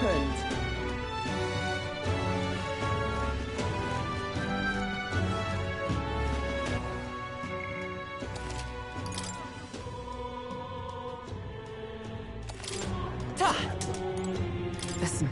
opened. Listen.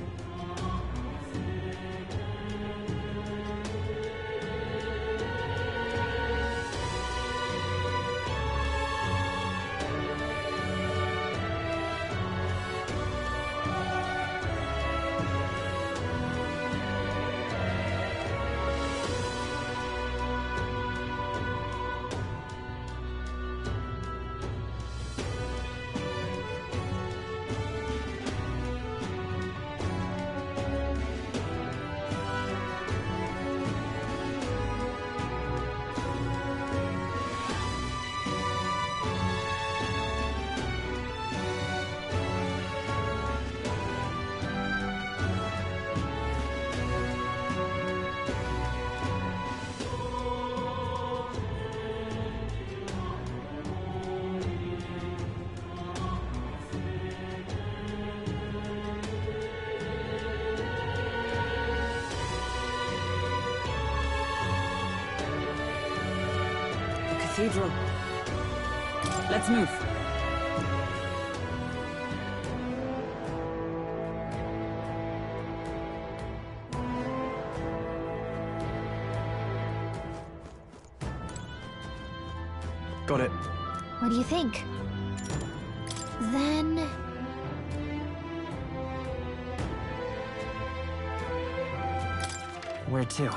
Cathedral. Let's move. Got it. What do you think? Then... Where to?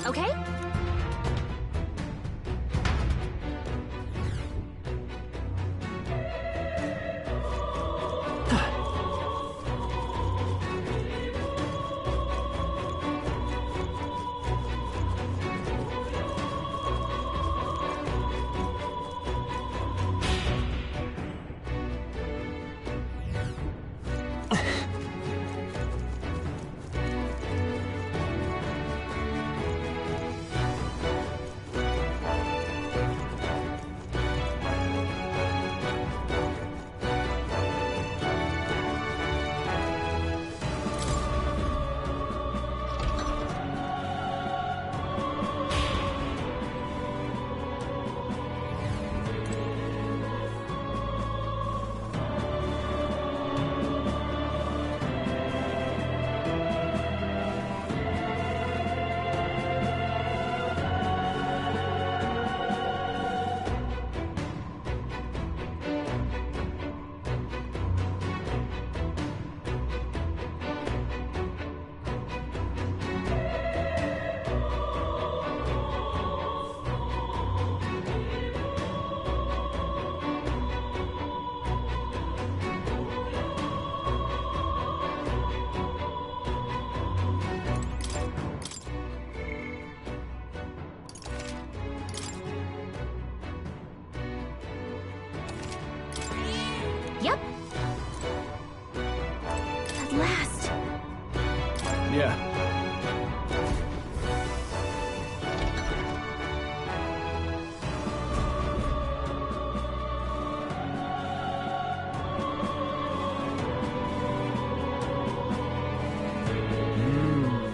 Okay? Yep. At last. Yeah.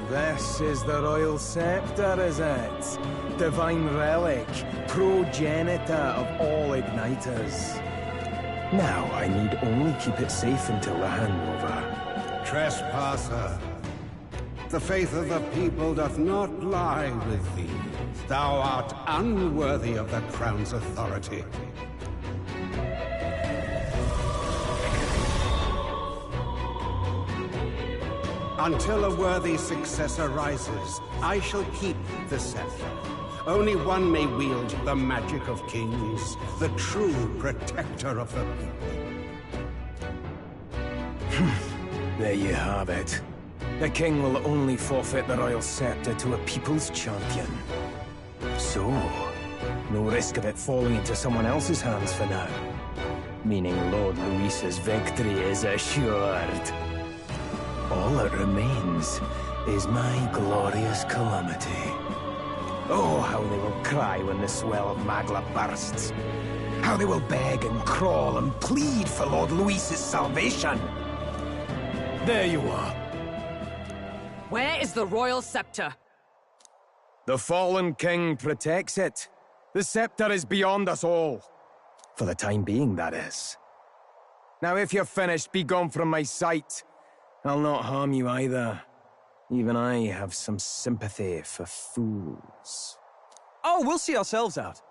This is the royal scepter, is it? Divine relic, progenitor of all igniters. Now I need only keep it safe until the handover. Trespasser, the faith of the people doth not lie with thee. Thou art unworthy of the crown's authority. Until a worthy successor rises, I shall keep the scepter. Only one may wield the magic of kings, the true protector of the people. There you have it. The king will only forfeit the royal scepter to a people's champion. So, no risk of it falling into someone else's hands for now. Meaning Lord Luis's victory is assured. All that remains is my glorious calamity. Oh, how they will cry when the swell of Magla bursts. How they will beg and crawl and plead for Lord Luis's salvation. There you are. Where is the royal scepter? The fallen king protects it. The scepter is beyond us all. For the time being, that is. Now, if you're finished, be gone from my sight. I'll not harm you either. Even I have some sympathy for fools. Oh, we'll see ourselves out.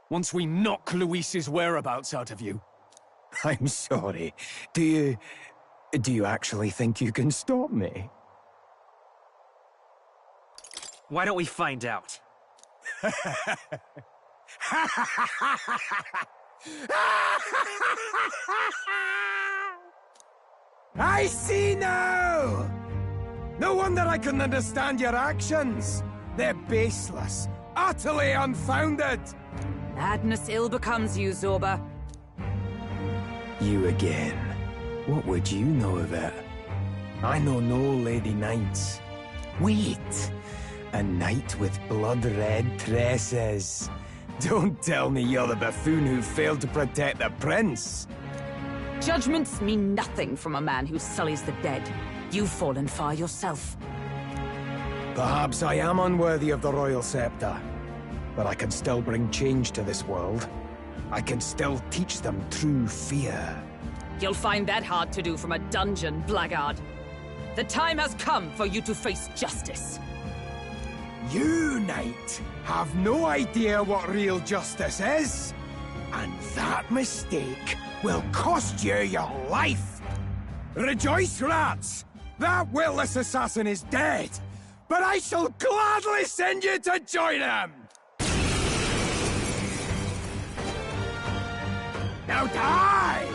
Once we knock Luis's whereabouts out of you. I'm sorry. Do you actually think you can stop me? Why don't we find out? I see now! No wonder I couldn't understand your actions. They're baseless, utterly unfounded. Madness ill becomes you, Zorba. You again. What would you know of it? I know no Lady Knights. Wait! A knight with blood-red tresses. Don't tell me you're the buffoon who failed to protect the prince. Judgments mean nothing from a man who sullies the dead. You've fallen far yourself. Perhaps I am unworthy of the royal scepter, but I can still bring change to this world. I can still teach them true fear. You'll find that hard to do from a dungeon, blackguard. The time has come for you to face justice. You, knight, have no idea what real justice is. And that mistake will cost you your life. Rejoice, rats! That witless assassin is dead, but I shall gladly send you to join him! Now die!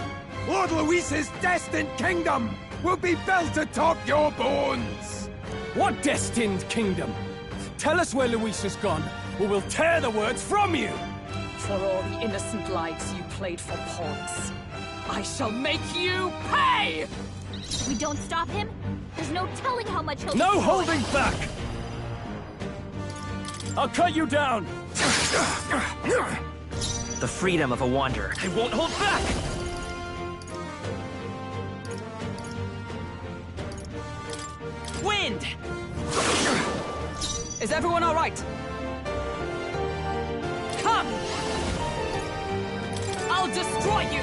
Lord Luis's destined kingdom will be built atop your bones! What destined kingdom? Tell us where Luis has gone, or we'll tear the words from you! For all the innocent lives you played for pawns, I shall make you pay! If we don't stop him, there's no telling how much he'll No destroy. holding back! I'll cut you down! The freedom of a wanderer. I won't hold back! Wind! Is everyone all right? Come! I'll destroy you!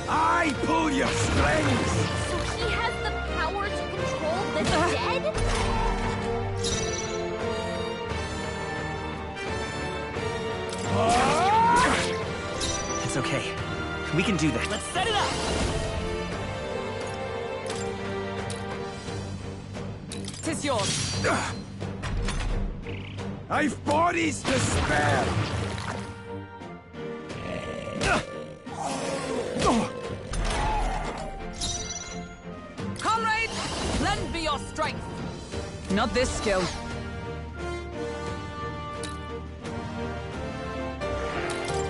I pull your strings! So he has the power to control the dead? It's okay. We can do this. Let's set it up! Tis yours. I've bodies to spare! Comrade, lend me your strength. Not this skill.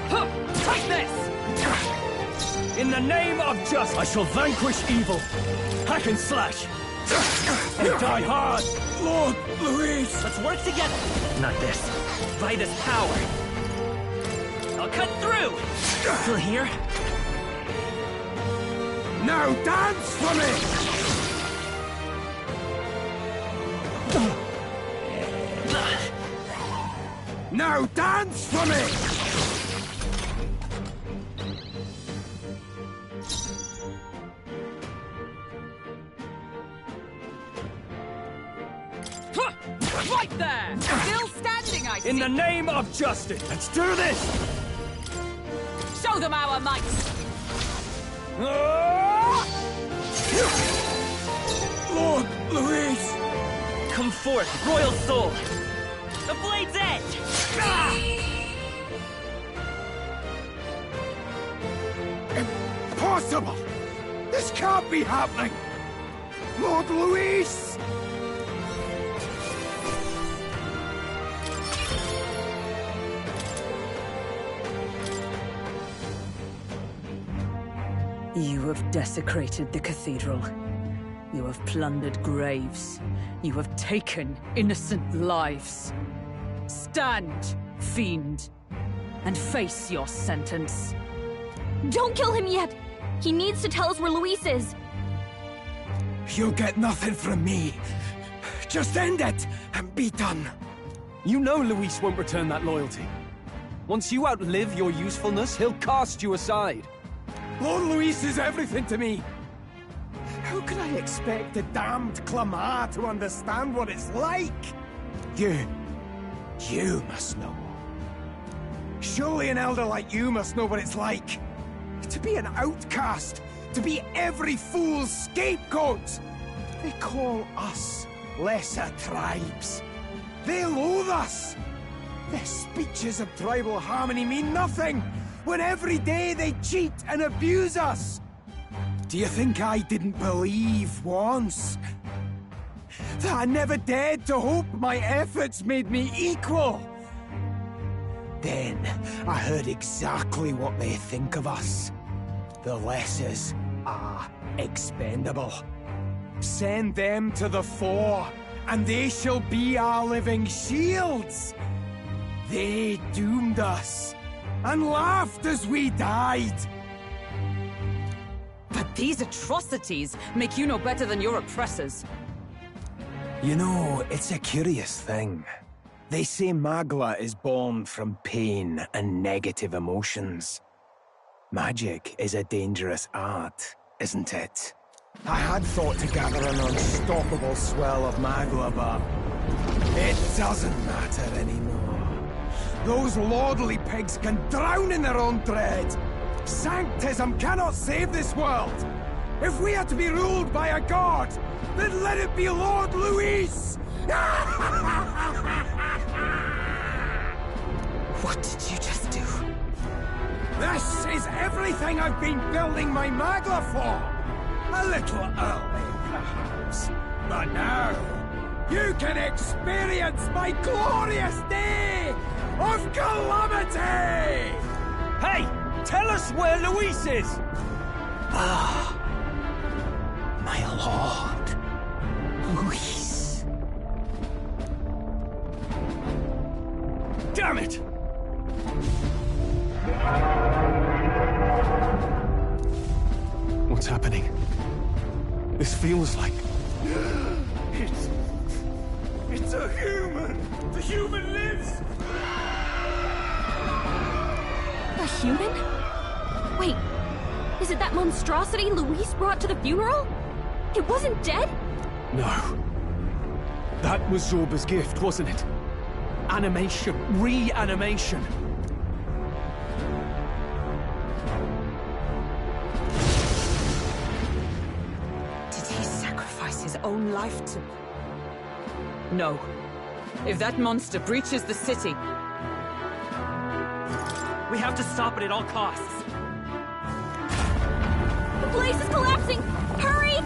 Huh, take this! In the name of justice, I shall vanquish evil. Hack and slash. And die hard. Lord Luis! Let's work together! Not this. By this power. I'll cut through! Still here? Now dance for me! Now dance for me! Huh, right there! Still standing, I see. In the name of justice, let's do this! Show them our might! Lord Luis! Come forth, royal soul! The blade's edge! Impossible! This can't be happening! Lord Luis! You have desecrated the cathedral. You have plundered graves. You have taken innocent lives. Stand fiend, and face your sentence. Don't kill him yet! He needs to tell us where Luis is! You'll get nothing from me. Just end it and be done. You know Luis won't return that loyalty. Once you outlive your usefulness, he'll cast you aside. Lord Luis is everything to me. How can I expect the damned Clamar to understand what it's like? You must know. Surely an elder like you must know what it's like. To be an outcast, to be every fool's scapegoat. They call us lesser tribes. They loathe us. Their speeches of tribal harmony mean nothing, when every day they cheat and abuse us. Do you think I didn't believe once? That I never dared to hope my efforts made me equal? Then I heard exactly what they think of us. The lessers are expendable. Send them to the fore, and they shall be our living shields. They doomed us, and laughed as we died. But these atrocities make you no better than your oppressors. You know, it's a curious thing. They say Magla is born from pain and negative emotions. Magic is a dangerous art, isn't it? I had thought to gather an unstoppable swell of Magla, but it doesn't matter anymore. Those lordly pigs can drown in their own dread. Sanctism cannot save this world. If we are to be ruled by a god, then let it be Lord Luis! What did you just do? This is everything I've been building my Magla for! A little early, perhaps. But now, you can experience my glorious day of calamity! Hey! Tell us where Luis is! Ah, my lord, Luis. Damn it! What's happening? This feels like... It's a human! The human lives! A human? Wait, is it that monstrosity Luis brought to the funeral? It wasn't dead? No. That was Zorba's gift, wasn't it? Animation. Reanimation. Did he sacrifice his own life to... No. If that monster breaches the city... We have to stop it at all costs. The place is collapsing! Hurry!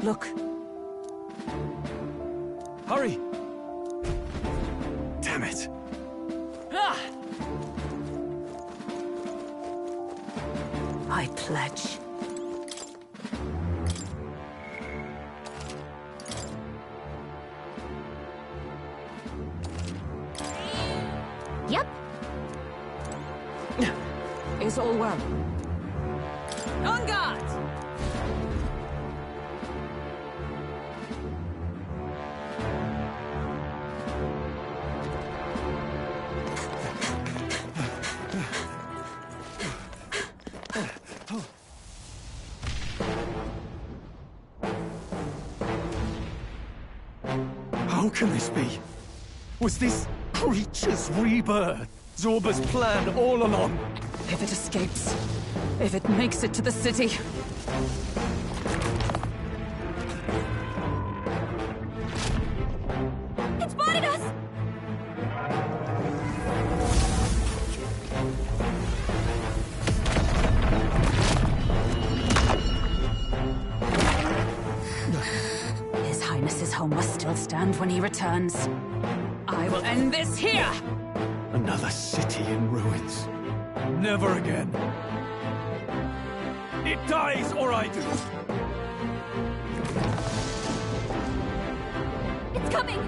Look. Hurry! Damn it. Ah! I pledge. Yep. Is all well. On guard! How can this be? Was this creature's rebirth Zorba's plan all along? If it escapes, if it makes it to the city... It spotted us! Echo must still stand when he returns. I will end this here! Another city in ruins. Never again. It dies or I do. It's coming!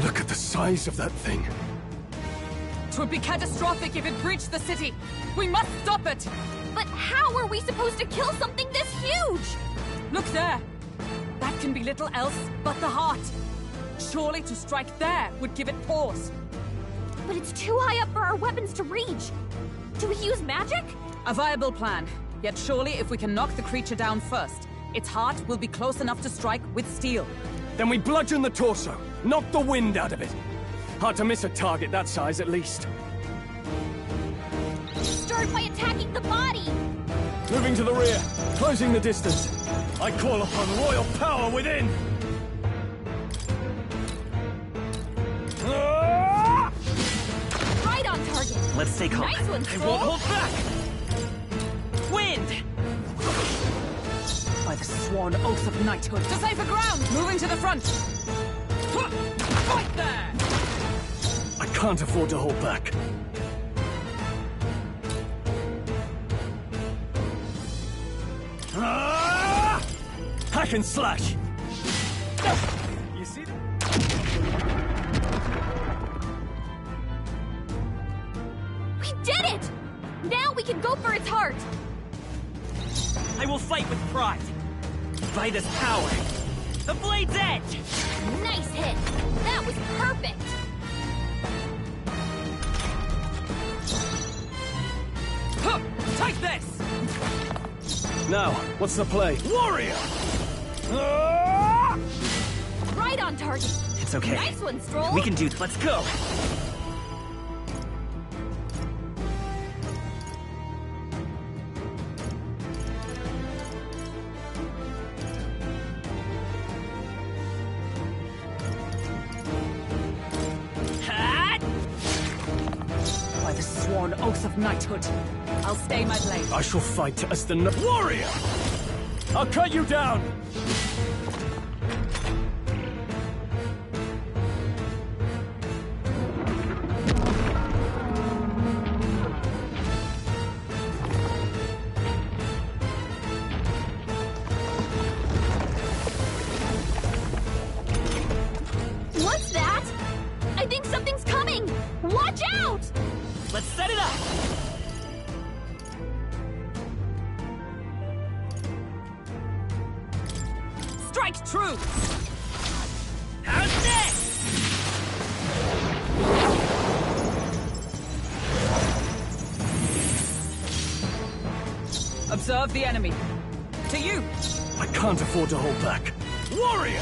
Look at the size of that thing. Twould be catastrophic if it breached the city! We must stop it! But how are we supposed to kill something this huge? Look there! That can be little else but the heart. Surely to strike there would give it pause. But it's too high up for our weapons to reach. Do we use magic? A viable plan. Yet surely if we can knock the creature down first, its heart will be close enough to strike with steel. Then we bludgeon the torso. Knock the wind out of it. Hard to miss a target that size at least. Start by attacking the body! Moving to the rear. Closing the distance. I call upon royal power within! Ah! Right on target! Let's stay calm. Nice one, I Stroll. won't hold back! Wind! By the sworn oath of knighthood. To safer ground! Moving to the front! Fight there! I can't afford to hold back. Ah! Hack and slash! You see that? We did it! Now we can go for its heart! I will fight with pride. By this power. The blade's edge! Nice hit! That was perfect! Huh! Take this! Now, what's the play? Warrior! Ah! Right on target! It's okay. Nice one, Stroll! We can do. Let's go! Hat! By the sworn oath of knighthood, I'll stay my blade. I shall fight as the warrior! I'll cut you down! What's that? I think something's coming! Watch out! Let's set it up! Strike true! How's this? Observe the enemy. To you! I can't afford to hold back. Warrior!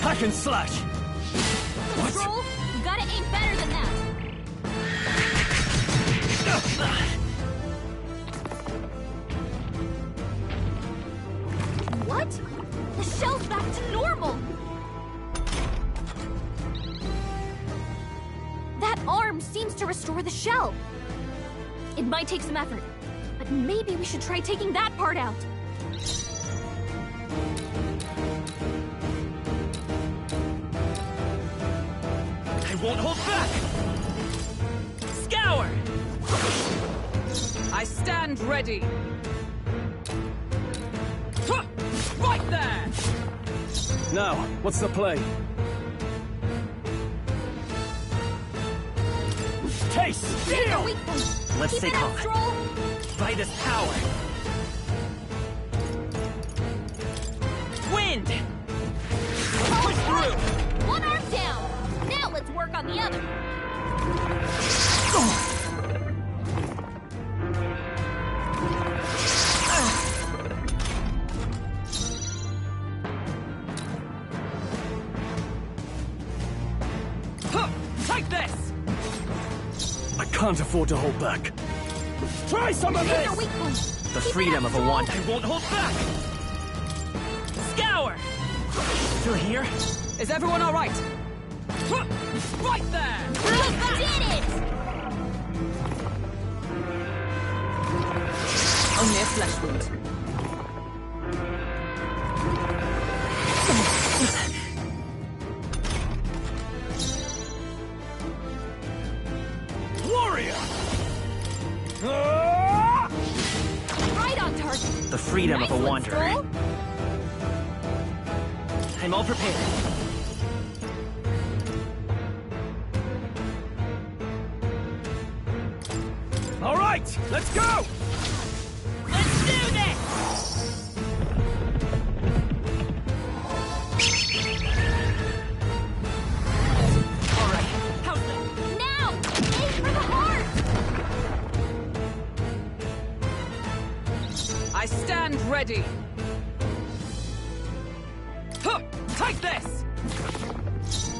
Hack and slash! What? Stroll, you gotta aim better than that! What? The shell's back to normal! That arm seems to restore the shell. It might take some effort, but maybe we should try taking that part out. I won't hold back! Scour! I stand ready. Huh! Right there! Now, what's the play? Taste! There's Deal! our weak point. Let's Keep stay it up, calm. Stroll. By this power. Wind! Push through! One arm down. Now let's work on the other. Huh! Take this! I can't afford to hold back. Try some of There's our this! weak point. The Keep it freedom up, of a Stroll. wand. I won't hold back! Scour! Still here? Is everyone all right? Huh! Right there! We did it! flesh wound. Warrior! Right on target. The freedom Nice of a one, wanderer. Stroll. I'm all prepared. All right, let's go! Let's do this! All right, how's that? Now! Aim for the heart! I stand ready. Huh, take this!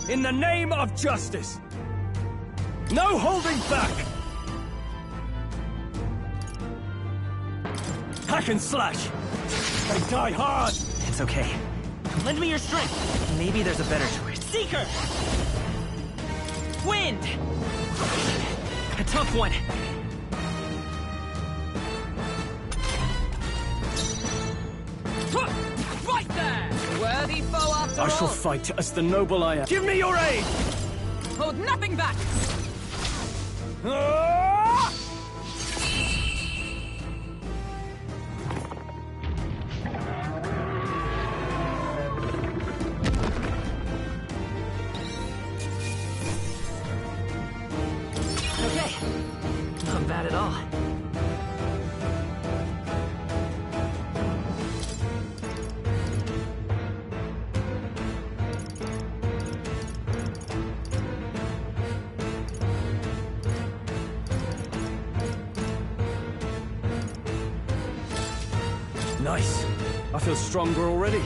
In the name of justice! No holding back! Hack and slash! They die hard! It's okay. Lend me your strength. Maybe there's a better choice. Seeker! Wind! A tough one. Huh, right there! Worthy foe after all. I shall fight as the noble I am. Give me your aid! Hold nothing back! Ah! Okay. Not bad at all. Nice. I feel stronger already.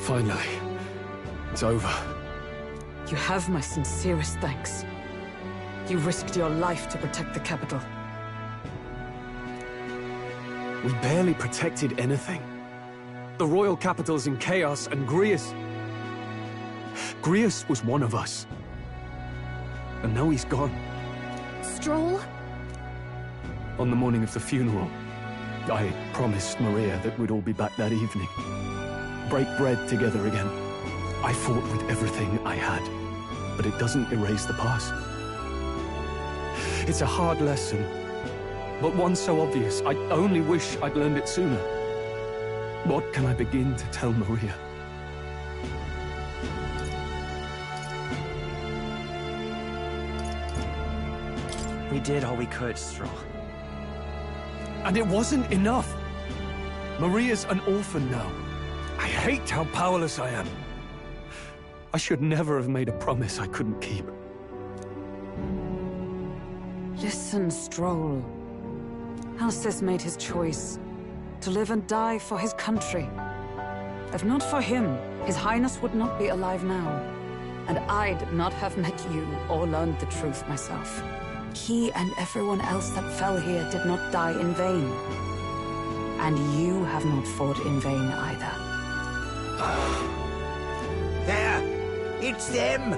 Finally. It's over. You have my sincerest thanks. You risked your life to protect the capital. We barely protected anything. The royal capital's in chaos, and Grius... Grius was one of us. And now he's gone. Stroll? On the morning of the funeral, I promised Maria that we'd all be back that evening. Break bread together again. I fought with everything I had, but it doesn't erase the past. It's a hard lesson, but one so obvious, I only wish I'd learned it sooner. What can I begin to tell Maria? We did all we could, Stroll. And it wasn't enough. Maria's an orphan now. I hate how powerless I am. I should never have made a promise I couldn't keep. Listen, Stroll. Alcest made his choice. To live and die for his country. If not for him, His Highness would not be alive now. And I'd not have met you or learned the truth myself. He and everyone else that fell here did not die in vain. And you have not fought in vain either. There! It's them!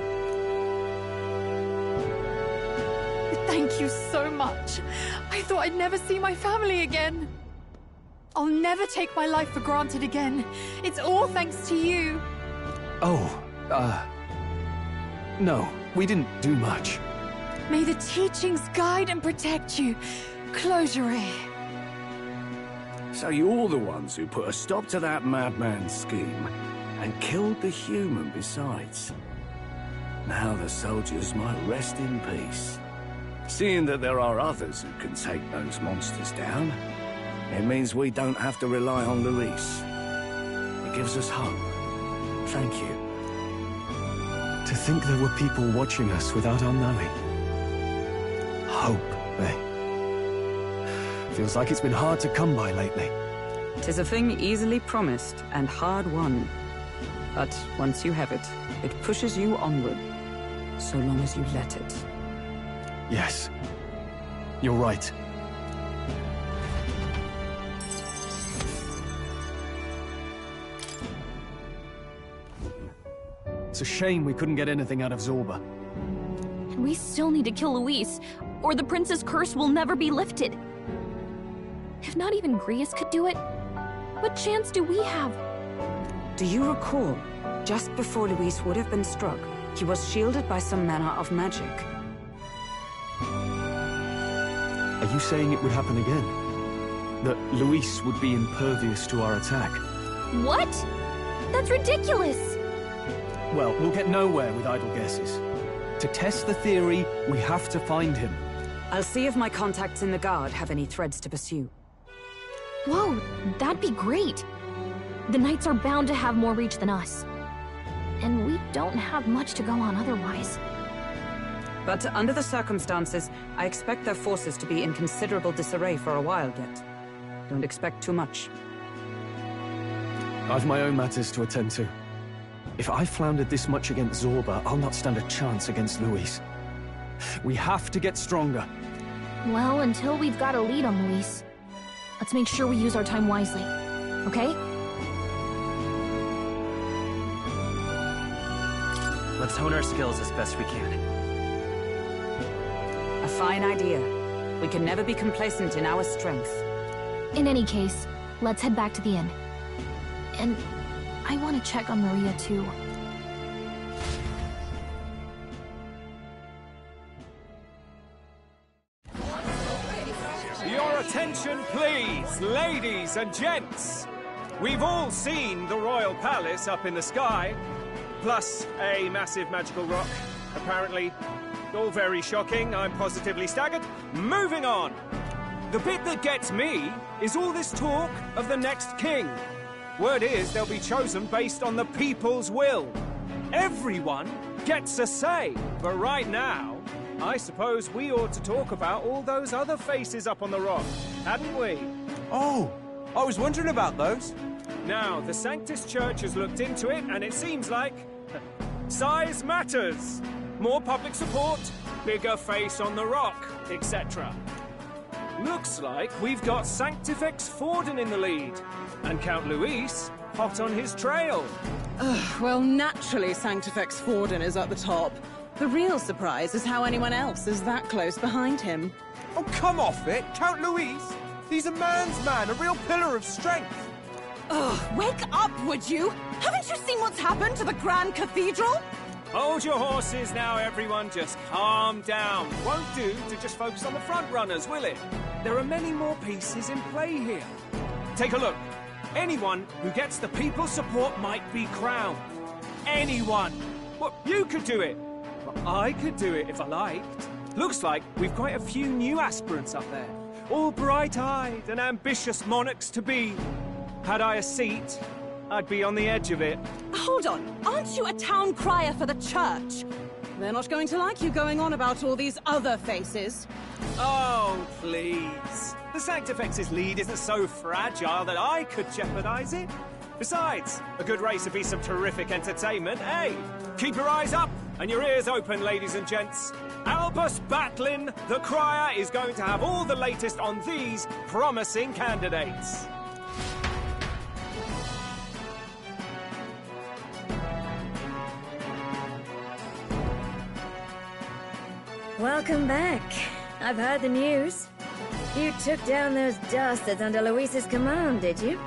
Thank you so much. I thought I'd never see my family again. I'll never take my life for granted again. It's all thanks to you. Oh, no, we didn't do much. May the teachings guide and protect you. Closure. So you're the ones who put a stop to that madman's scheme, and killed the human besides. Now the soldiers might rest in peace. Seeing that there are others who can take those monsters down, it means we don't have to rely on Luis. It gives us hope. Thank you. To think there were people watching us without our knowing. Hope, eh? Feels like it's been hard to come by lately. 'Tis a thing easily promised and hard won. But once you have it, it pushes you onward, so long as you let it. Yes, you're right. It's a shame we couldn't get anything out of Zorba. We still need to kill Luis, or the prince's curse will never be lifted. If not even Grius could do it, what chance do we have? Do you recall, just before Luis would have been struck, he was shielded by some manner of magic? Are you saying it would happen again? That Luis would be impervious to our attack? What? That's ridiculous! Well, we'll get nowhere with idle guesses. To test the theory, we have to find him. I'll see if my contacts in the Guard have any threads to pursue. Whoa, that'd be great. The Knights are bound to have more reach than us. And we don't have much to go on otherwise. But under the circumstances, I expect their forces to be in considerable disarray for a while yet. Don't expect too much. I've my own matters to attend to. If I floundered this much against Zorba, I'll not stand a chance against Luis. We have to get stronger. Well, until we've got a lead on Luis, let's make sure we use our time wisely, okay? Let's hone our skills as best we can. A fine idea. We can never be complacent in our strength. In any case, let's head back to the inn. And I want to check on Maria, too. Your attention, please, ladies and gents. We've all seen the royal palace up in the sky, plus a massive magical rock, apparently. All very shocking, I'm positively staggered. Moving on! The bit that gets me is all this talk of the next king. Word is they'll be chosen based on the people's will. Everyone gets a say, but right now, I suppose we ought to talk about all those other faces up on the rock, hadn't we? Oh, I was wondering about those. Now, the Sanctus Church has looked into it, and it seems like size matters. More public support, bigger face on the rock, etc. Looks like we've got Sanctifex Forden in the lead, and Count Luis hot on his trail. Well, naturally Sanctifex Forden is at the top. The real surprise is how anyone else is that close behind him. Oh, come off it, Count Luis. He's a man's man, a real pillar of strength. Ugh, wake up, would you? Haven't you seen what's happened to the Grand Cathedral? Hold your horses now, everyone. Just calm down. Won't do to just focus on the front runners, will it? There are many more pieces in play here. Take a look. Anyone who gets the people's support might be crowned. Anyone. Well, you could do it. Well, I could do it if I liked. Looks like we've quite a few new aspirants up there. All bright-eyed and ambitious monarchs to be. Had I a seat, I'd be on the edge of it. Hold on, aren't you a town crier for the church? They're not going to like you going on about all these other faces. Oh, please. The Sanctifex's lead isn't so fragile that I could jeopardize it. Besides, a good race would be some terrific entertainment, eh? Keep your eyes up and your ears open, ladies and gents. Albus Batlin, the crier, is going to have all the latest on these promising candidates. Welcome back. I've heard the news. You took down those dastards under Luis's command, did you?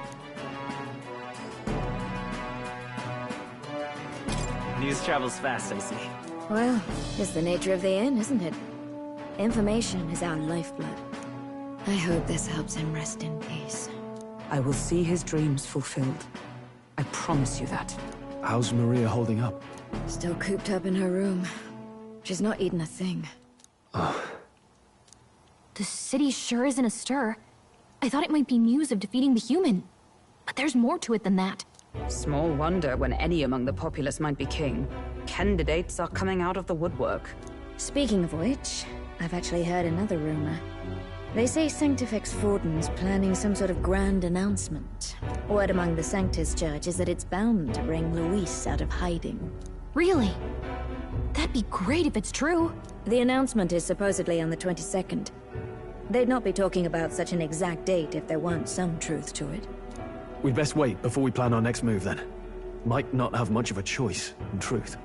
News travels fast, I see. Well, it's the nature of the inn, isn't it? Information is our lifeblood. I hope this helps him rest in peace. I will see his dreams fulfilled. I promise you that. How's Maria holding up? Still cooped up in her room. She's not eaten a thing. Oh. The city sure isn't astir. I thought it might be news of defeating the human. But there's more to it than that. Small wonder when any among the populace might be king. Candidates are coming out of the woodwork. Speaking of which, I've actually heard another rumor. They say Sanctifex Forden's planning some sort of grand announcement. Word among the Sanctus Church is that it's bound to bring Luis out of hiding. Really? That'd be great if it's true. The announcement is supposedly on the 22nd. They'd not be talking about such an exact date if there weren't some truth to it. We'd best wait before we plan our next move, then. Might not have much of a choice, in truth.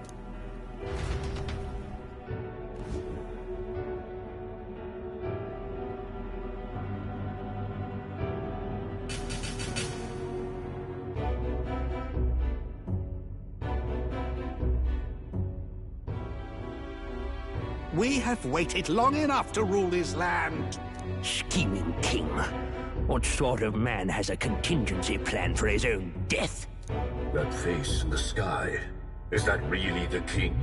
We have waited long enough to rule this land. Scheming king. What sort of man has a contingency plan for his own death? That face in the sky, is that really the king?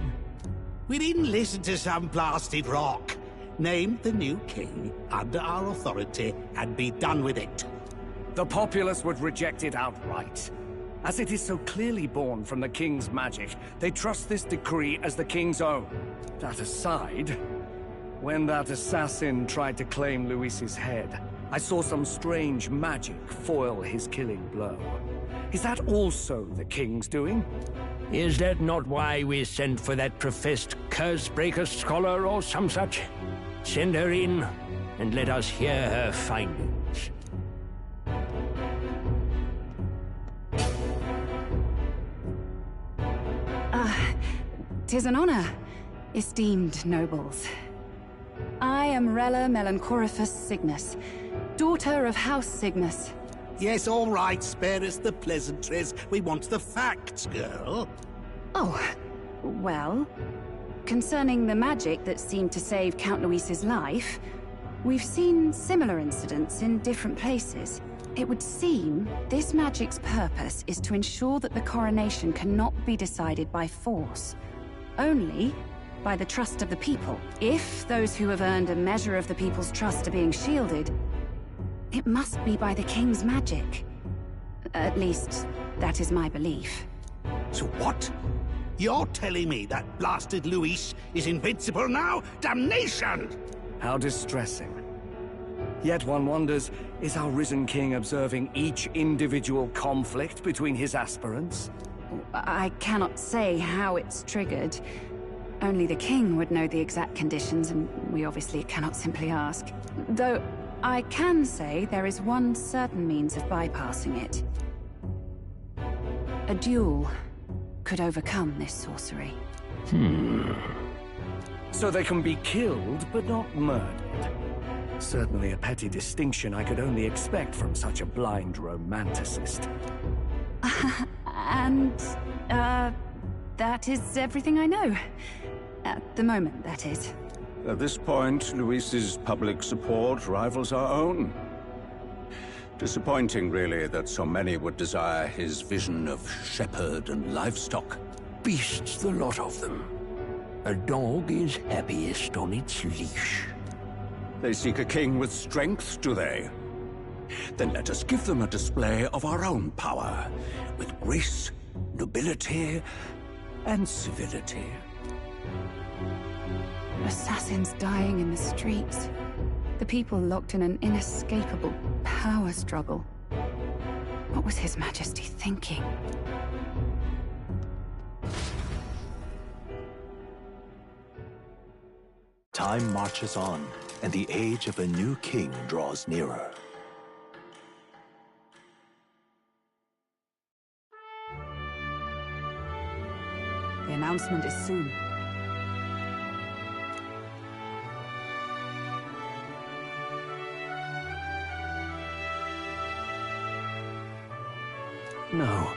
We didn't listen to some blasted rock. Name the new king under our authority and be done with it. The populace would reject it outright. As it is so clearly born from the king's magic, they trust this decree as the king's own. That aside, when that assassin tried to claim Luis's head, I saw some strange magic foil his killing blow. Is that also the king's doing? Is that not why we sent for that professed curse-breaker scholar or some such? Send her in, and let us hear her findings. 'Tis an honor, esteemed nobles. I am Rella Melanchorophus Cygnus, daughter of House Cygnus. Yes, all right, spare us the pleasantries. We want the facts, girl. Oh, well, concerning the magic that seemed to save Count Luis's life, we've seen similar incidents in different places. It would seem this magic's purpose is to ensure that the coronation cannot be decided by force, only by the trust of the people. If those who have earned a measure of the people's trust are being shielded, it must be by the king's magic. At least, that is my belief. So what? You're telling me that blasted Luis is invincible now? Damnation! How distressing. Yet one wonders, is our risen king observing each individual conflict between his aspirants? I cannot say how it's triggered. Only the king would know the exact conditions, and we obviously cannot simply ask. Though, I can say there is one certain means of bypassing it. A duel could overcome this sorcery. So they can be killed, but not murdered. Certainly a petty distinction I could only expect from such a blind romanticist. And, that is everything I know. At the moment, that is. At this point, Luis's public support rivals our own. Disappointing, really, that so many would desire his vision of shepherd and livestock. Beasts, the lot of them. A dog is happiest on its leash. They seek a king with strength, do they? Then let us give them a display of our own power, with grace, nobility, and civility. Assassins dying in the streets. The people locked in an inescapable power struggle. What was His Majesty thinking? Time marches on, and the age of a new king draws nearer. The announcement is soon. No.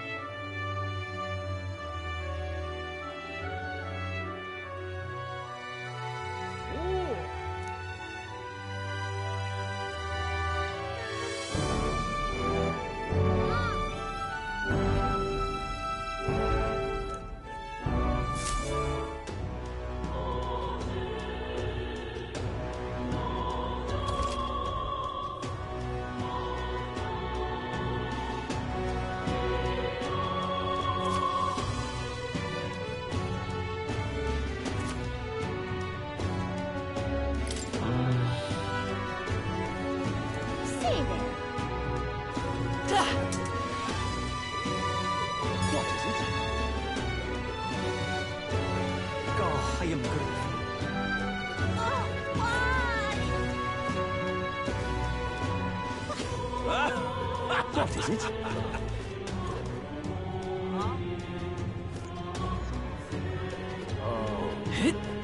What is it?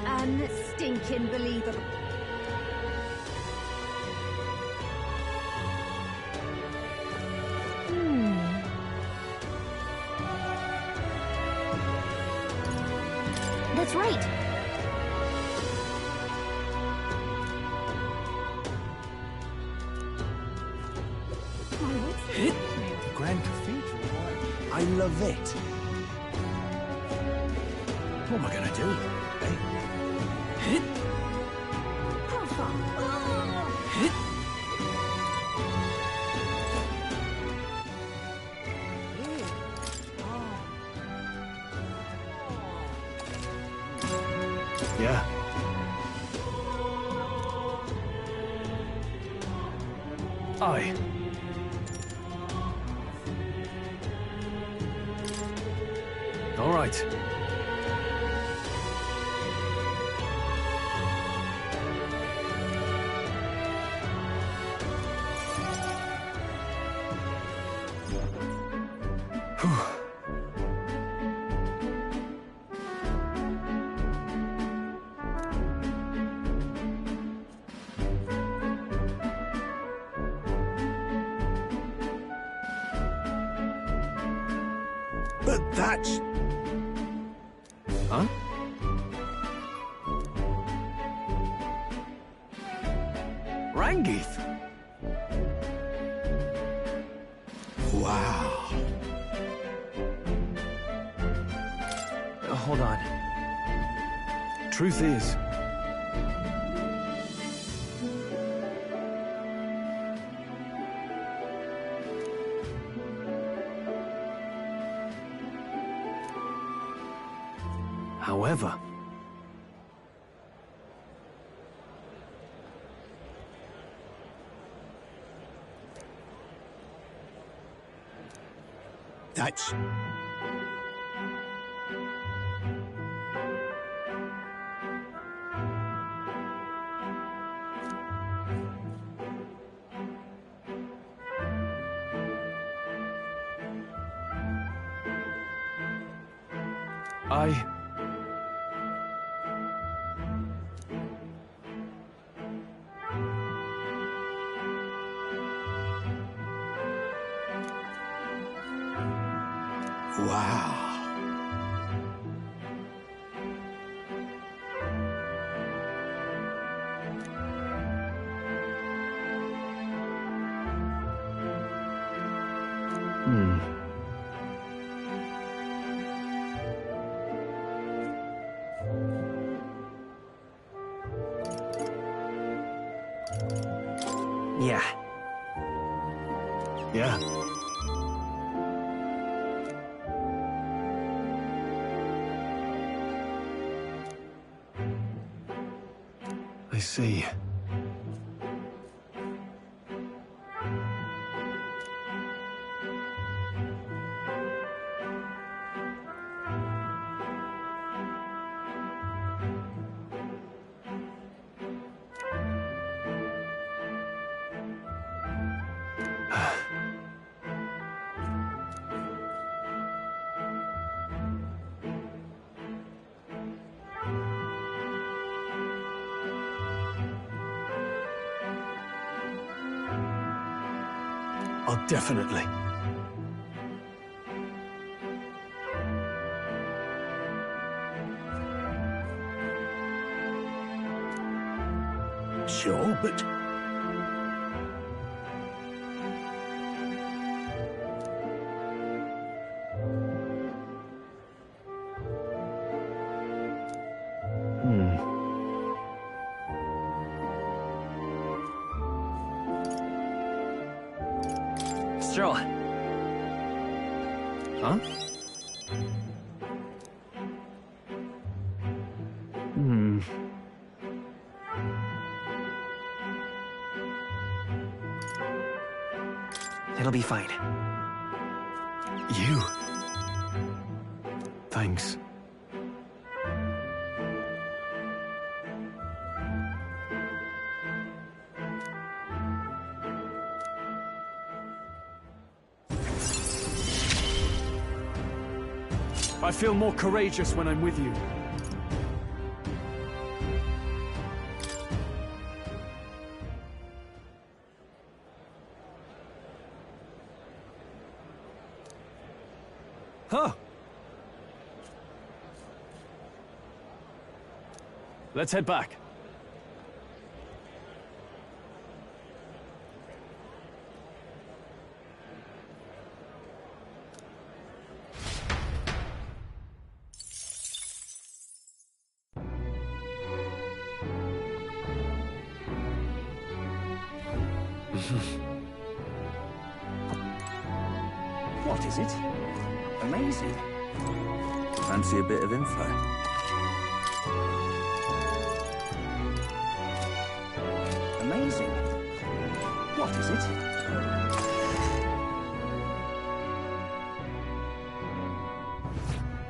Unstinking believable. That's right. it. What am I gonna do? Hit. Hit. Yeah. Aye. All right. But that's... Huh? Rangith? Wow. Hold on. Truth is, however, that's... I... Wow. Yeah. Yeah. I see. Oh, definitely. Sure, but... Straw. Huh? It'll be fine. You? Thanks. I feel more courageous when I'm with you. Huh. Let's head back. What is it? Amazing. Fancy a bit of info? Amazing. What is it?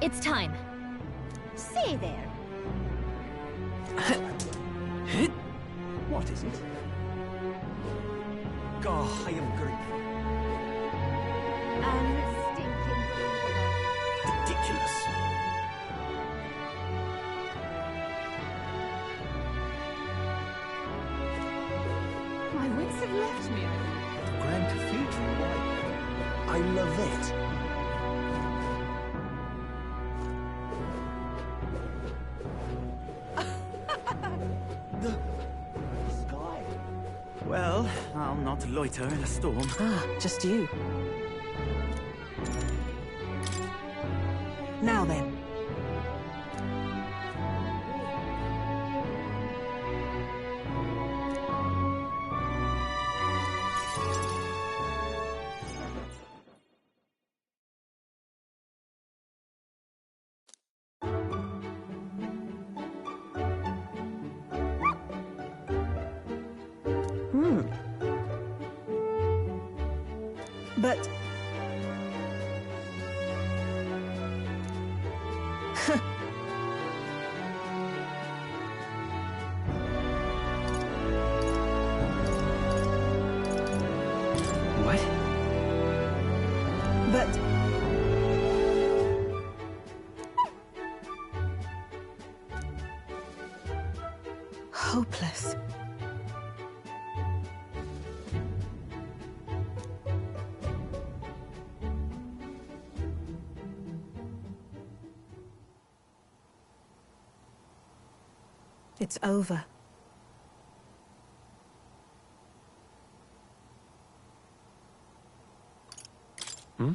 It's time. Say there. What is it? Oh, I am grateful. Unstinking Ridiculous. My wits have left me. The Grand Cathedral, why? I love it. The sky. Well, I'll not loiter in a storm. Ah, just you. Now then. But... What? But... hopeless. It's over. Hmm?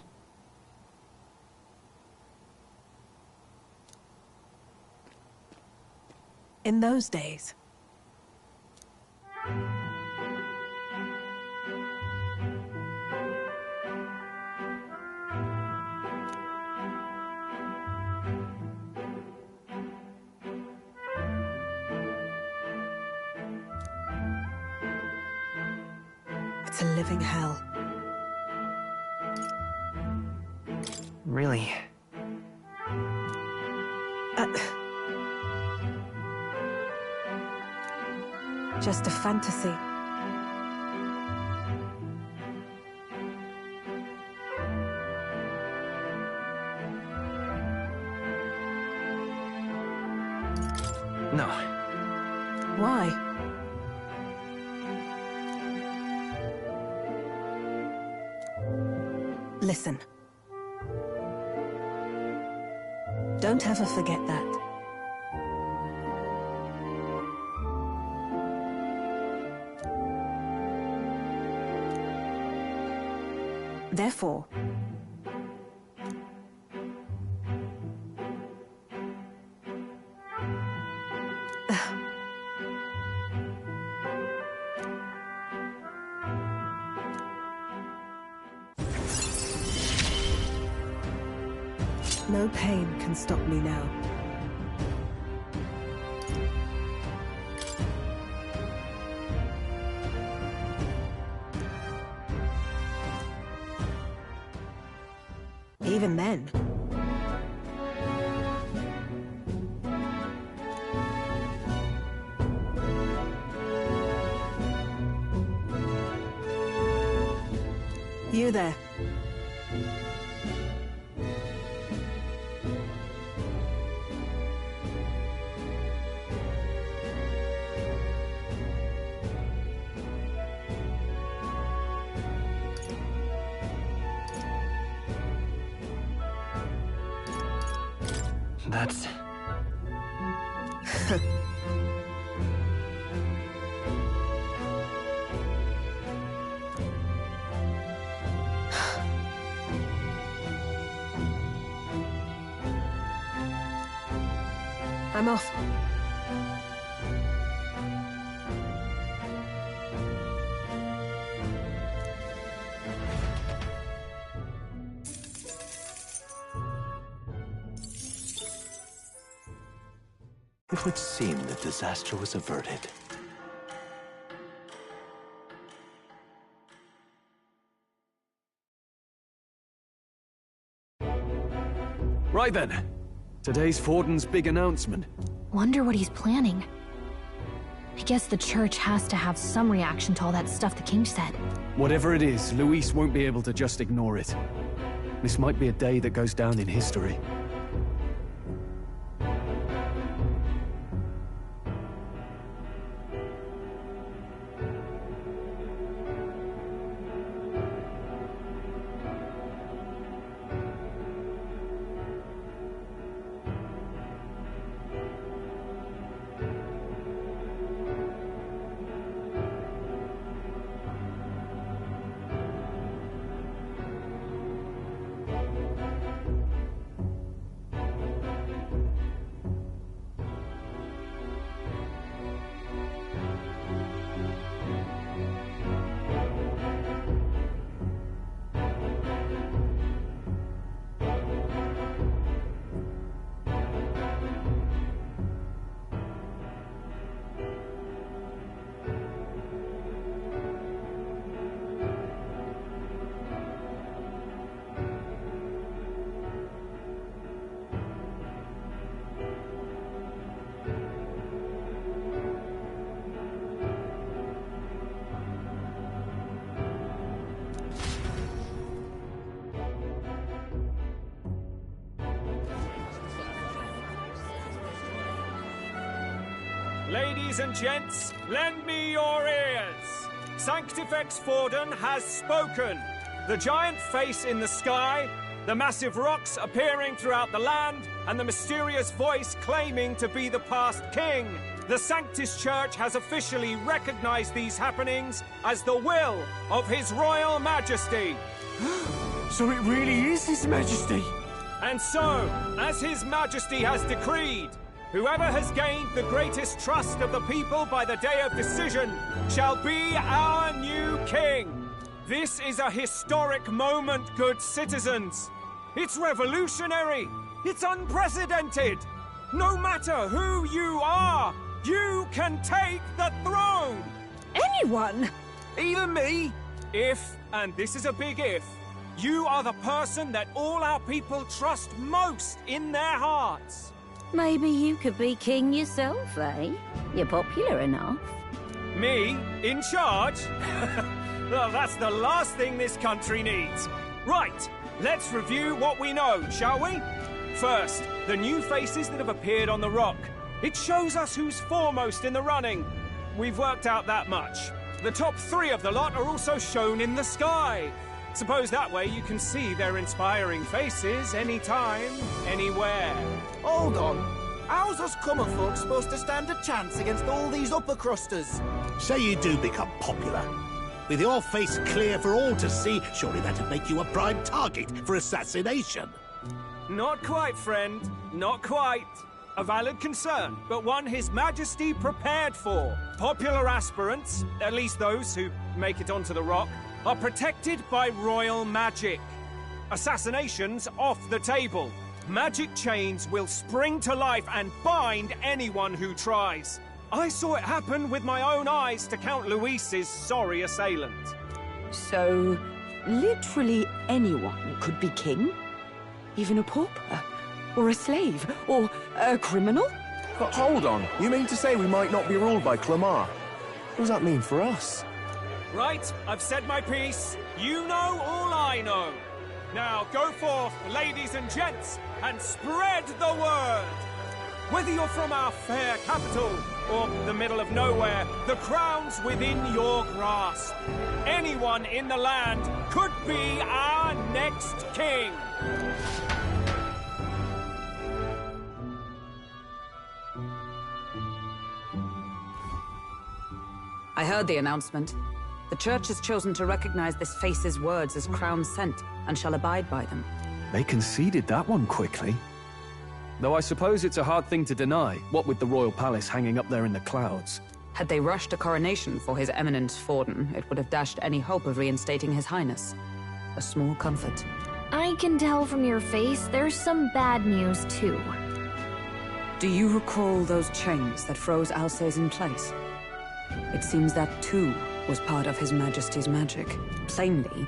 In those days. It's a living hell. Really? Just a fantasy. No. Why? Listen. Don't ever forget that. Therefore, no pain can stop me now. Even then. You there. That's... I'm off. it would seem that disaster was averted. Right then. Today's Forden's big announcement. Wonder what he's planning. I guess the church has to have some reaction to all that stuff the king said. Whatever it is, Luis won't be able to just ignore it. This might be a day that goes down in history. Ladies and gents, lend me your ears. Sanctifex Forden has spoken. The giant face in the sky, the massive rocks appearing throughout the land, and the mysterious voice claiming to be the past king. The Sanctus Church has officially recognized these happenings as the will of His Royal Majesty. So it really is His Majesty? And so, as His Majesty has decreed, whoever has gained the greatest trust of the people by the day of decision shall be our new king. This is a historic moment, good citizens. It's revolutionary. It's unprecedented. No matter who you are, you can take the throne. Anyone? Even me. If, and this is a big if, you are the person that all our people trust most in their hearts. Maybe you could be king yourself, eh? You're popular enough. Me? In charge? Well, that's the last thing this country needs. Right, let's review what we know, shall we? First, the new faces that have appeared on the rock. It shows us who's foremost in the running. We've worked out that much. The top 3 of the lot are also shown in the sky. Suppose that way you can see their inspiring faces anytime, anywhere. Hold on. How's us common folk supposed to stand a chance against all these upper crusters? Say you do become popular. With your face clear for all to see, surely that'd make you a prime target for assassination. Not quite, friend. Not quite. A valid concern, but one His Majesty prepared for. Popular aspirants, at least those who make it onto the rock, are protected by royal magic. Assassinations off the table. Magic chains will spring to life and bind anyone who tries. I saw it happen with my own eyes to Count Luis's sorry assailant. So, literally anyone could be king? Even a pauper? Or a slave? Or a criminal? But hold on, you mean to say we might not be ruled by Clamar? What does that mean for us? Right, I've said my piece. You know all I know. Now go forth, ladies and gents, and spread the word. Whether you're from our fair capital or the middle of nowhere, the crown's within your grasp. Anyone in the land could be our next king. I heard the announcement. The Church has chosen to recognize this face's words as crown sent, and shall abide by them. They conceded that one quickly. Though I suppose it's a hard thing to deny, what with the royal palace hanging up there in the clouds. Had they rushed a coronation for His Eminence Forden, it would have dashed any hope of reinstating His Highness. A small comfort. I can tell from your face there's some bad news, too. Do you recall those chains that froze Alces in place? It seems that too was part of His Majesty's magic. Plainly,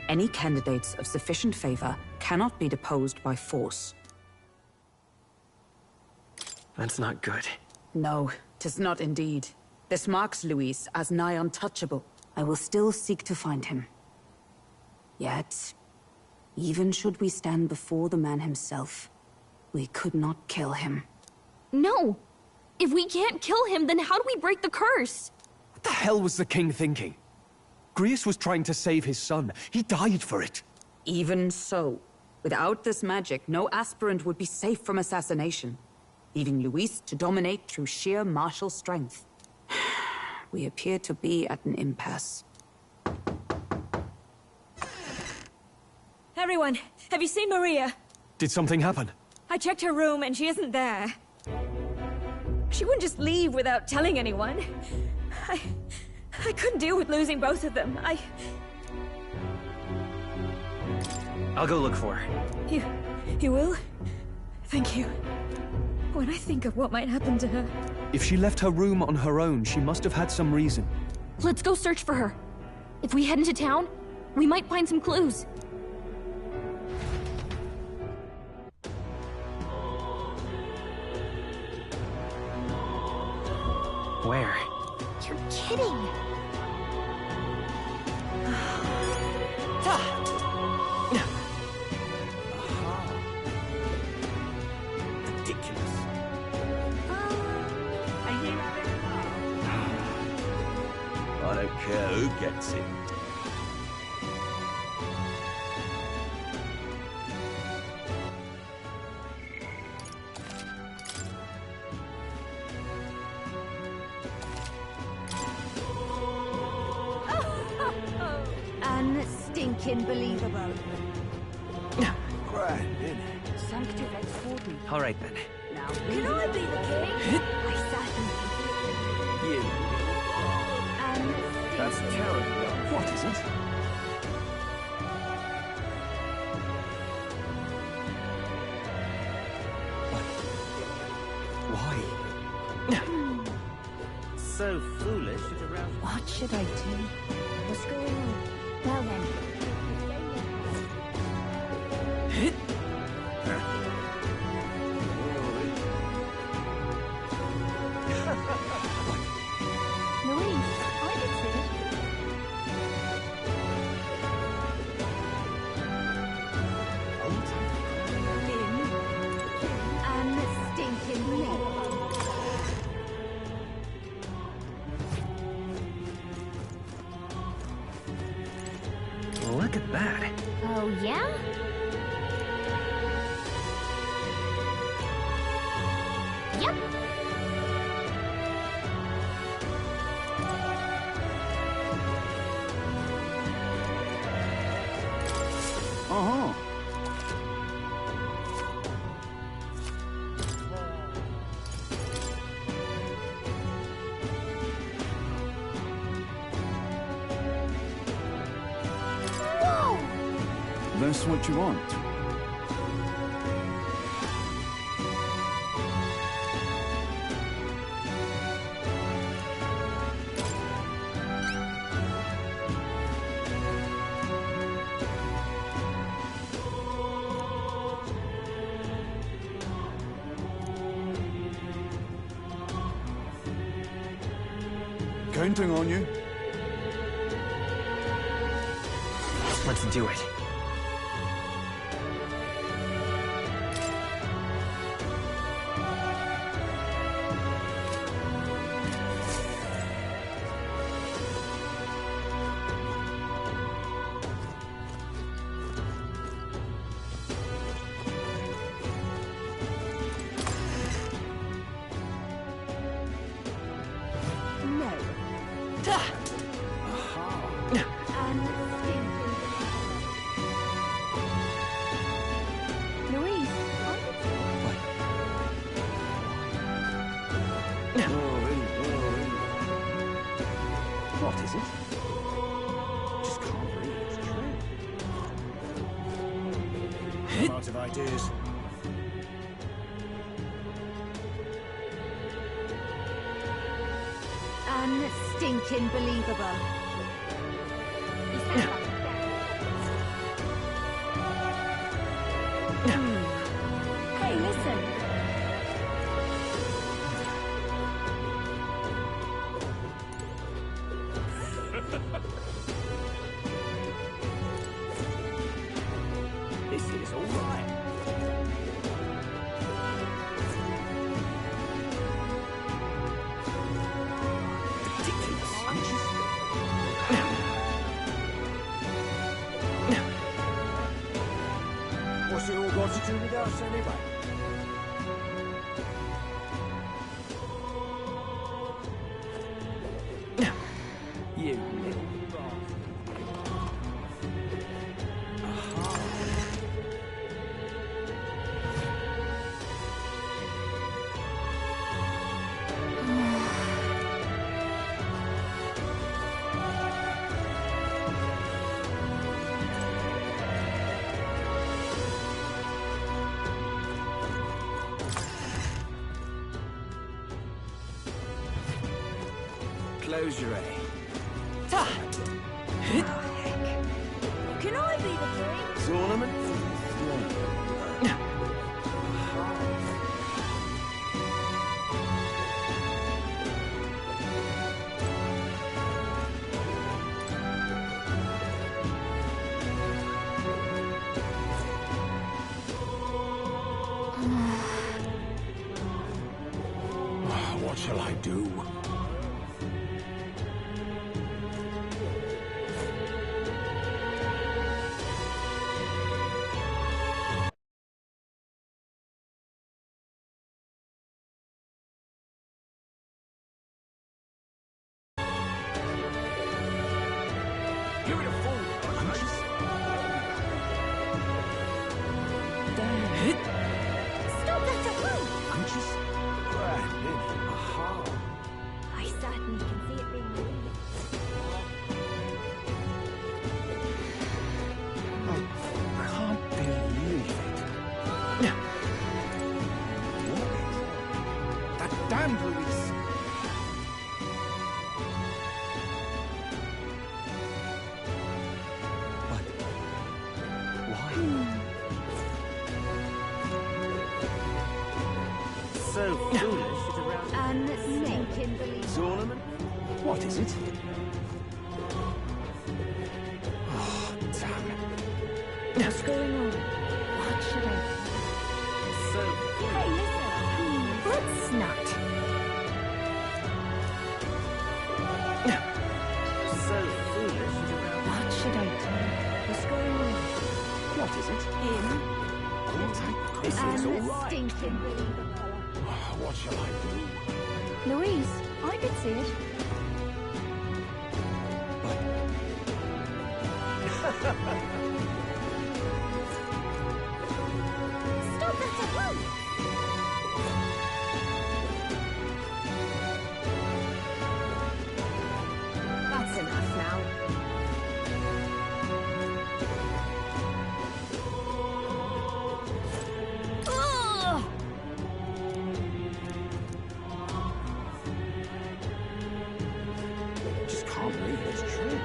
any candidates of sufficient favor cannot be deposed by force. That's not good. No, 'tis not indeed. This marks Luis as nigh untouchable. I will still seek to find him. Yet, even should we stand before the man himself, we could not kill him. No! If we can't kill him, then how do we break the curse? What the hell was the king thinking? Grius was trying to save his son. He died for it. Even so, without this magic, no aspirant would be safe from assassination, leaving Luis to dominate through sheer martial strength. We appear to be at an impasse. Everyone, have you seen Maria? Did something happen? I checked her room and she isn't there. She wouldn't just leave without telling anyone. I couldn't deal with losing both of them. I'll go look for her. You will? Thank you. When I think of what might happen to her... If she left her room on her own, she must have had some reason. Let's go search for her. If we head into town, we might find some clues. Where? You're kidding. Ridiculous. I don't care who gets it. Unstinking believable. Grand, innit? Sanctifex Warden. All right, then. Now, can I be the king? I certainly You. can. That's terrible. What is it? Why? So foolish it aroused. What should I do? What's going on? Well then. Louise, I can see it. Unstinking believable. Look at that. Oh, yeah? Yep. Uh-huh. Whoa! That's what you want. Counting on you. Let's do it. No. Unstinking. Louise, What is it? Just can't believe it's true. I'm out of ideas. Unstinking believable. Hey, listen. This is all right. What's it all got to do with us anyway? You little Close your eye. Can I be the king? Tournament? What shall I do? You're in a fool, Stop that at once! Punches? Brandon. Aha. I certainly can see it being released. I can't believe it. That damned Luis. So foolish it around. Unstinking believable. Tournament? What is it? Oh, damn it. What's going on? What should I do? So Hey, listen. Let's not. So foolish it around. What should I do? What's going on? What is it? Him? This is all right. Unstinking believable. What shall I do? Louise, I could see it. Stop that at once! That's enough now. Ugh! Just can't believe it's true.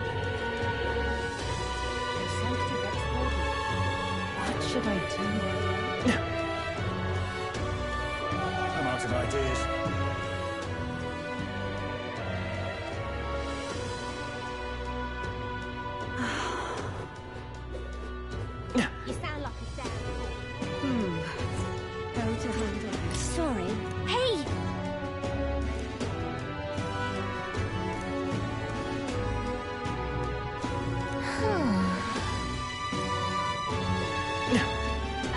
What should I do? I'm out of ideas. You sound like a damn. How to handle this? Sorry. Hey!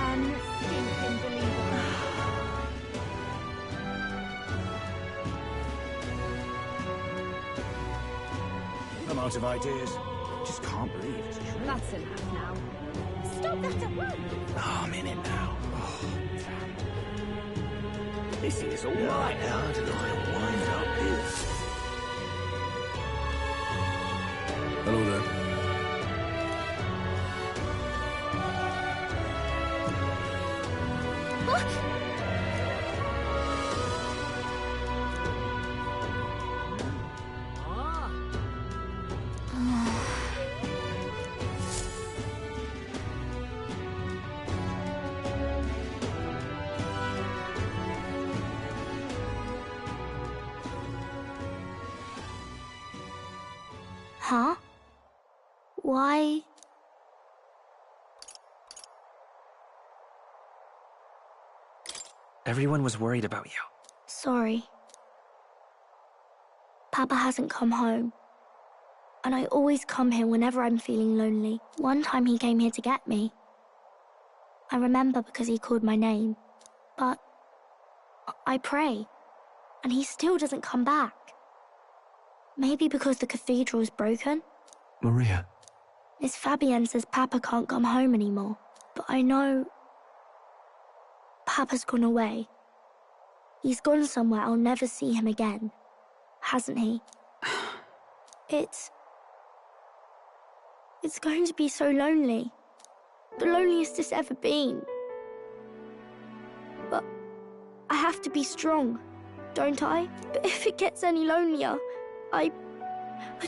Unstinking believable. I'm out of ideas. Just can't believe it's true. That's enough now. Stop that at once! Oh, I'm in it now. Oh, damn. This is all Yeah, right. how did I wind up here? Hello there. Huh? Why? Everyone was worried about you. Sorry. Papa hasn't come home. And I always come here whenever I'm feeling lonely. One time he came here to get me. I remember because he called my name. But I pray, and he still doesn't come back. Maybe because the cathedral's broken? Maria. Miss Fabienne says Papa can't come home anymore. But I know... Papa's gone away. He's gone somewhere I'll never see him again. Hasn't he? It's going to be so lonely. The loneliest it's ever been. But I have to be strong, don't I? But if it gets any lonelier, I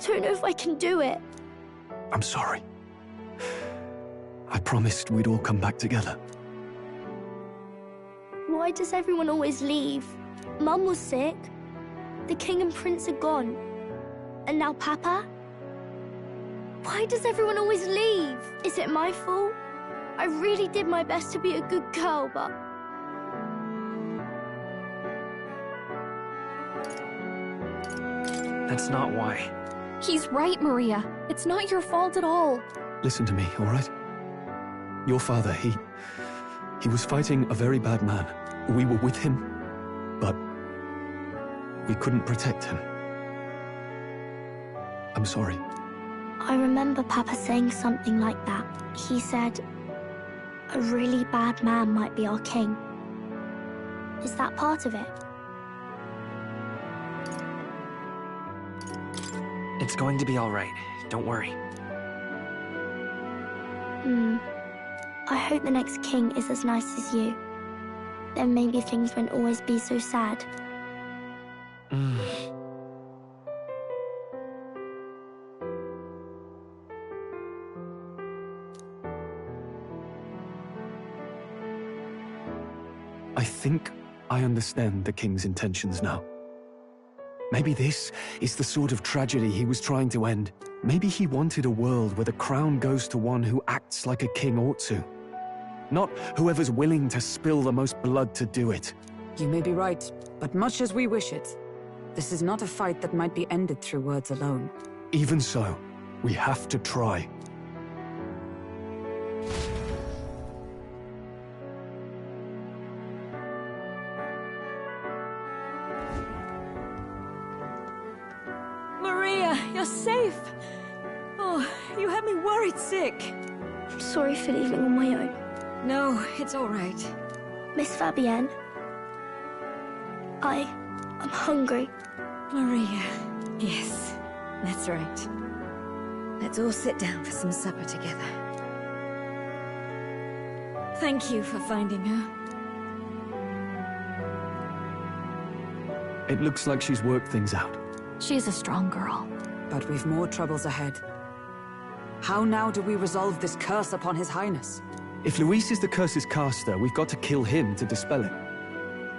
don't know if I can do it. I'm sorry. I promised we'd all come back together. Why does everyone always leave? Mum was sick. The king and prince are gone. And now Papa? Why does everyone always leave? Is it my fault? I really did my best to be a good girl, but... That's not why. He's right, Maria. It's not your fault at all. Listen to me, all right? Your father, he was fighting a very bad man. We were with him, but we couldn't protect him. I'm sorry. I remember Papa saying something like that. He said, a really bad man might be our king. Is that part of it? It's going to be all right. Don't worry. I hope the next king is as nice as you. Then maybe things won't always be so sad. I think I understand the king's intentions now. Maybe this is the sort of tragedy he was trying to end. Maybe he wanted a world where the crown goes to one who acts like a king ought to. Not whoever's willing to spill the most blood to do it. You may be right, but much as we wish it, this is not a fight that might be ended through words alone. Even so, we have to try. Maria, you're safe. Oh, you had me worried sick. I'm sorry for leaving on my own. No, it's all right. Miss Fabienne, I'm hungry. Maria, yes, that's right. Let's all sit down for some supper together. Thank you for finding her. It looks like she's worked things out. She's a strong girl. But we've more troubles ahead. How now do we resolve this curse upon His Highness? If Luis is the curse's caster, we've got to kill him to dispel it.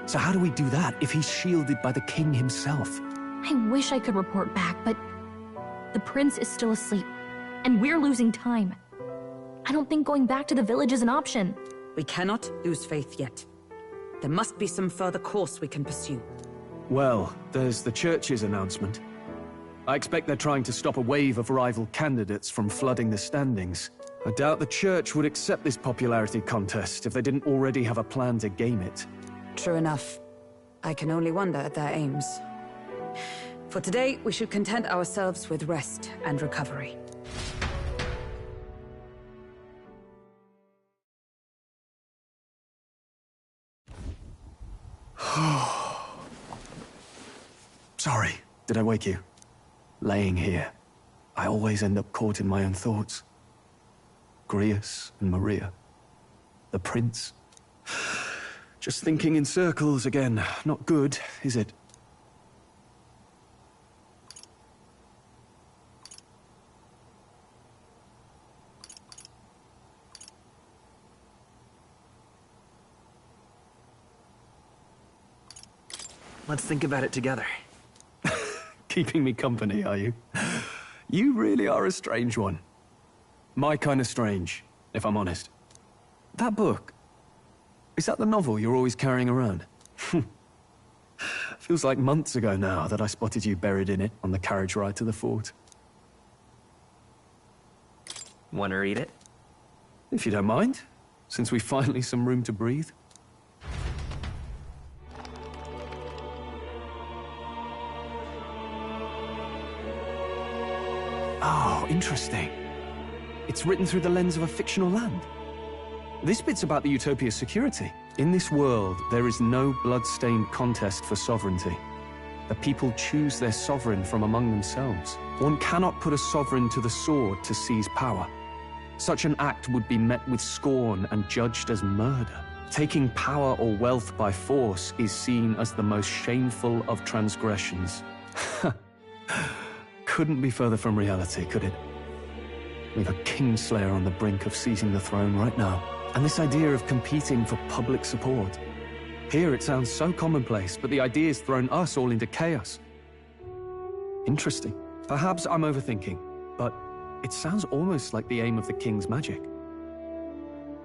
So how do we do that if he's shielded by the king himself? I wish I could report back, but the prince is still asleep, and we're losing time. I don't think going back to the village is an option. We cannot lose faith yet. There must be some further course we can pursue. Well, there's the church's announcement. I expect they're trying to stop a wave of rival candidates from flooding the standings. I doubt the church would accept this popularity contest if they didn't already have a plan to game it. True enough. I can only wonder at their aims. For today, we should content ourselves with rest and recovery. Sorry, did I wake you? Laying here, I always end up caught in my own thoughts. Grius and Maria. The prince. Just thinking in circles again. Not good, is it? Let's think about it together. Keeping me company, are you? You really are a strange one. My kind of strange, if I'm honest. That book, is that the novel you're always carrying around? Feels like months ago now that I spotted you buried in it on the carriage ride to the fort. Want to read it? If you don't mind, since we've finally some room to breathe. Oh, interesting. It's written through the lens of a fictional land. This bit's about the Utopia's security. In this world, there is no blood-stained contest for sovereignty. The people choose their sovereign from among themselves. One cannot put a sovereign to the sword to seize power. Such an act would be met with scorn and judged as murder. Taking power or wealth by force is seen as the most shameful of transgressions. Couldn't be further from reality, could it? We've a kingslayer on the brink of seizing the throne right now. And this idea of competing for public support. Here it sounds so commonplace, but the idea's thrown us all into chaos. Interesting. Perhaps I'm overthinking, but it sounds almost like the aim of the king's magic.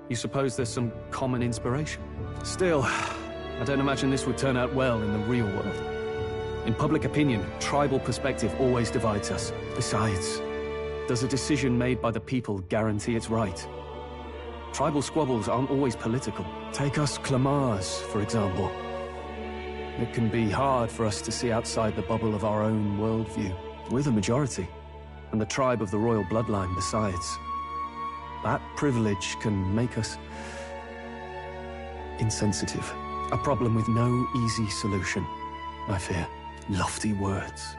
You suppose there's some common inspiration? Still, I don't imagine this would turn out well in the real world. In public opinion, tribal perspective always divides us. Besides, does a decision made by the people guarantee it's right? Tribal squabbles aren't always political. Take us Clamars, for example. It can be hard for us to see outside the bubble of our own worldview. We're the majority, and the tribe of the royal bloodline besides. That privilege can make us insensitive. A problem with no easy solution, I fear. Lofty words.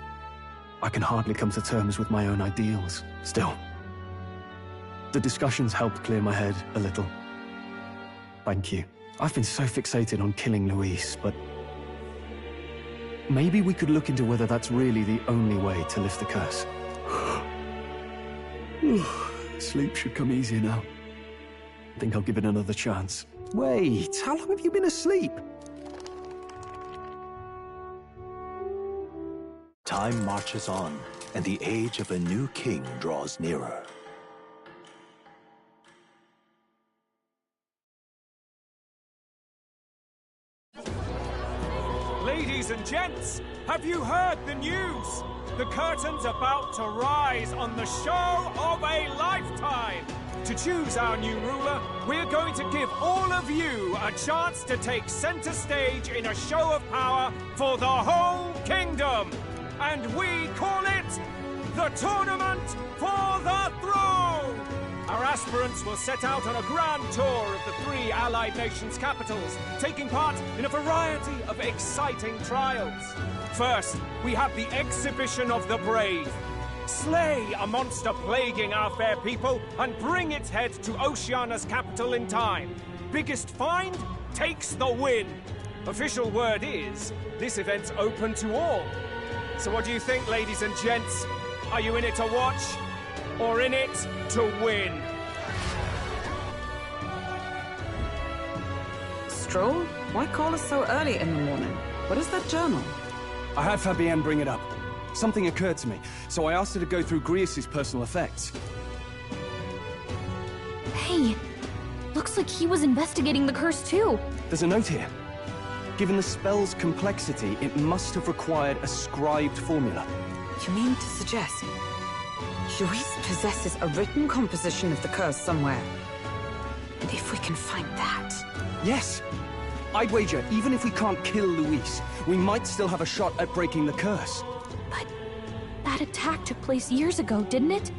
I can hardly come to terms with my own ideals. Still, the discussions helped clear my head a little. Thank you. I've been so fixated on killing Luis, but maybe we could look into whether that's really the only way to lift the curse. Sleep should come easier now. I think I'll give it another chance. Wait, how long have you been asleep? Time marches on, and the age of a new king draws nearer. Ladies and gents, have you heard the news? The curtain's about to rise on the show of a lifetime. To choose our new ruler, we're going to give all of you a chance to take center stage in a show of power for the whole kingdom. And we call it the Tournament for the Throne! Our aspirants will set out on a grand tour of the 3 allied nations' capitals, taking part in a variety of exciting trials. First, we have the Exhibition of the Brave. Slay a monster plaguing our fair people and bring its head to Oceania's capital in time. Biggest find takes the win. Official word is, this event's open to all. So what do you think, ladies and gents? Are you in it to watch, or in it to win? Stroll? Why call us so early in the morning? What is that journal? I had Fabienne bring it up. Something occurred to me, so I asked her to go through Grius' personal effects. Hey, looks like he was investigating the curse too. There's a note here. Given the spell's complexity, it must have required a scribed formula. You mean to suggest Luis possesses a written composition of the curse somewhere? And if we can find that... Yes! I'd wager, even if we can't kill Luis, we might still have a shot at breaking the curse. But that attack took place years ago, didn't it?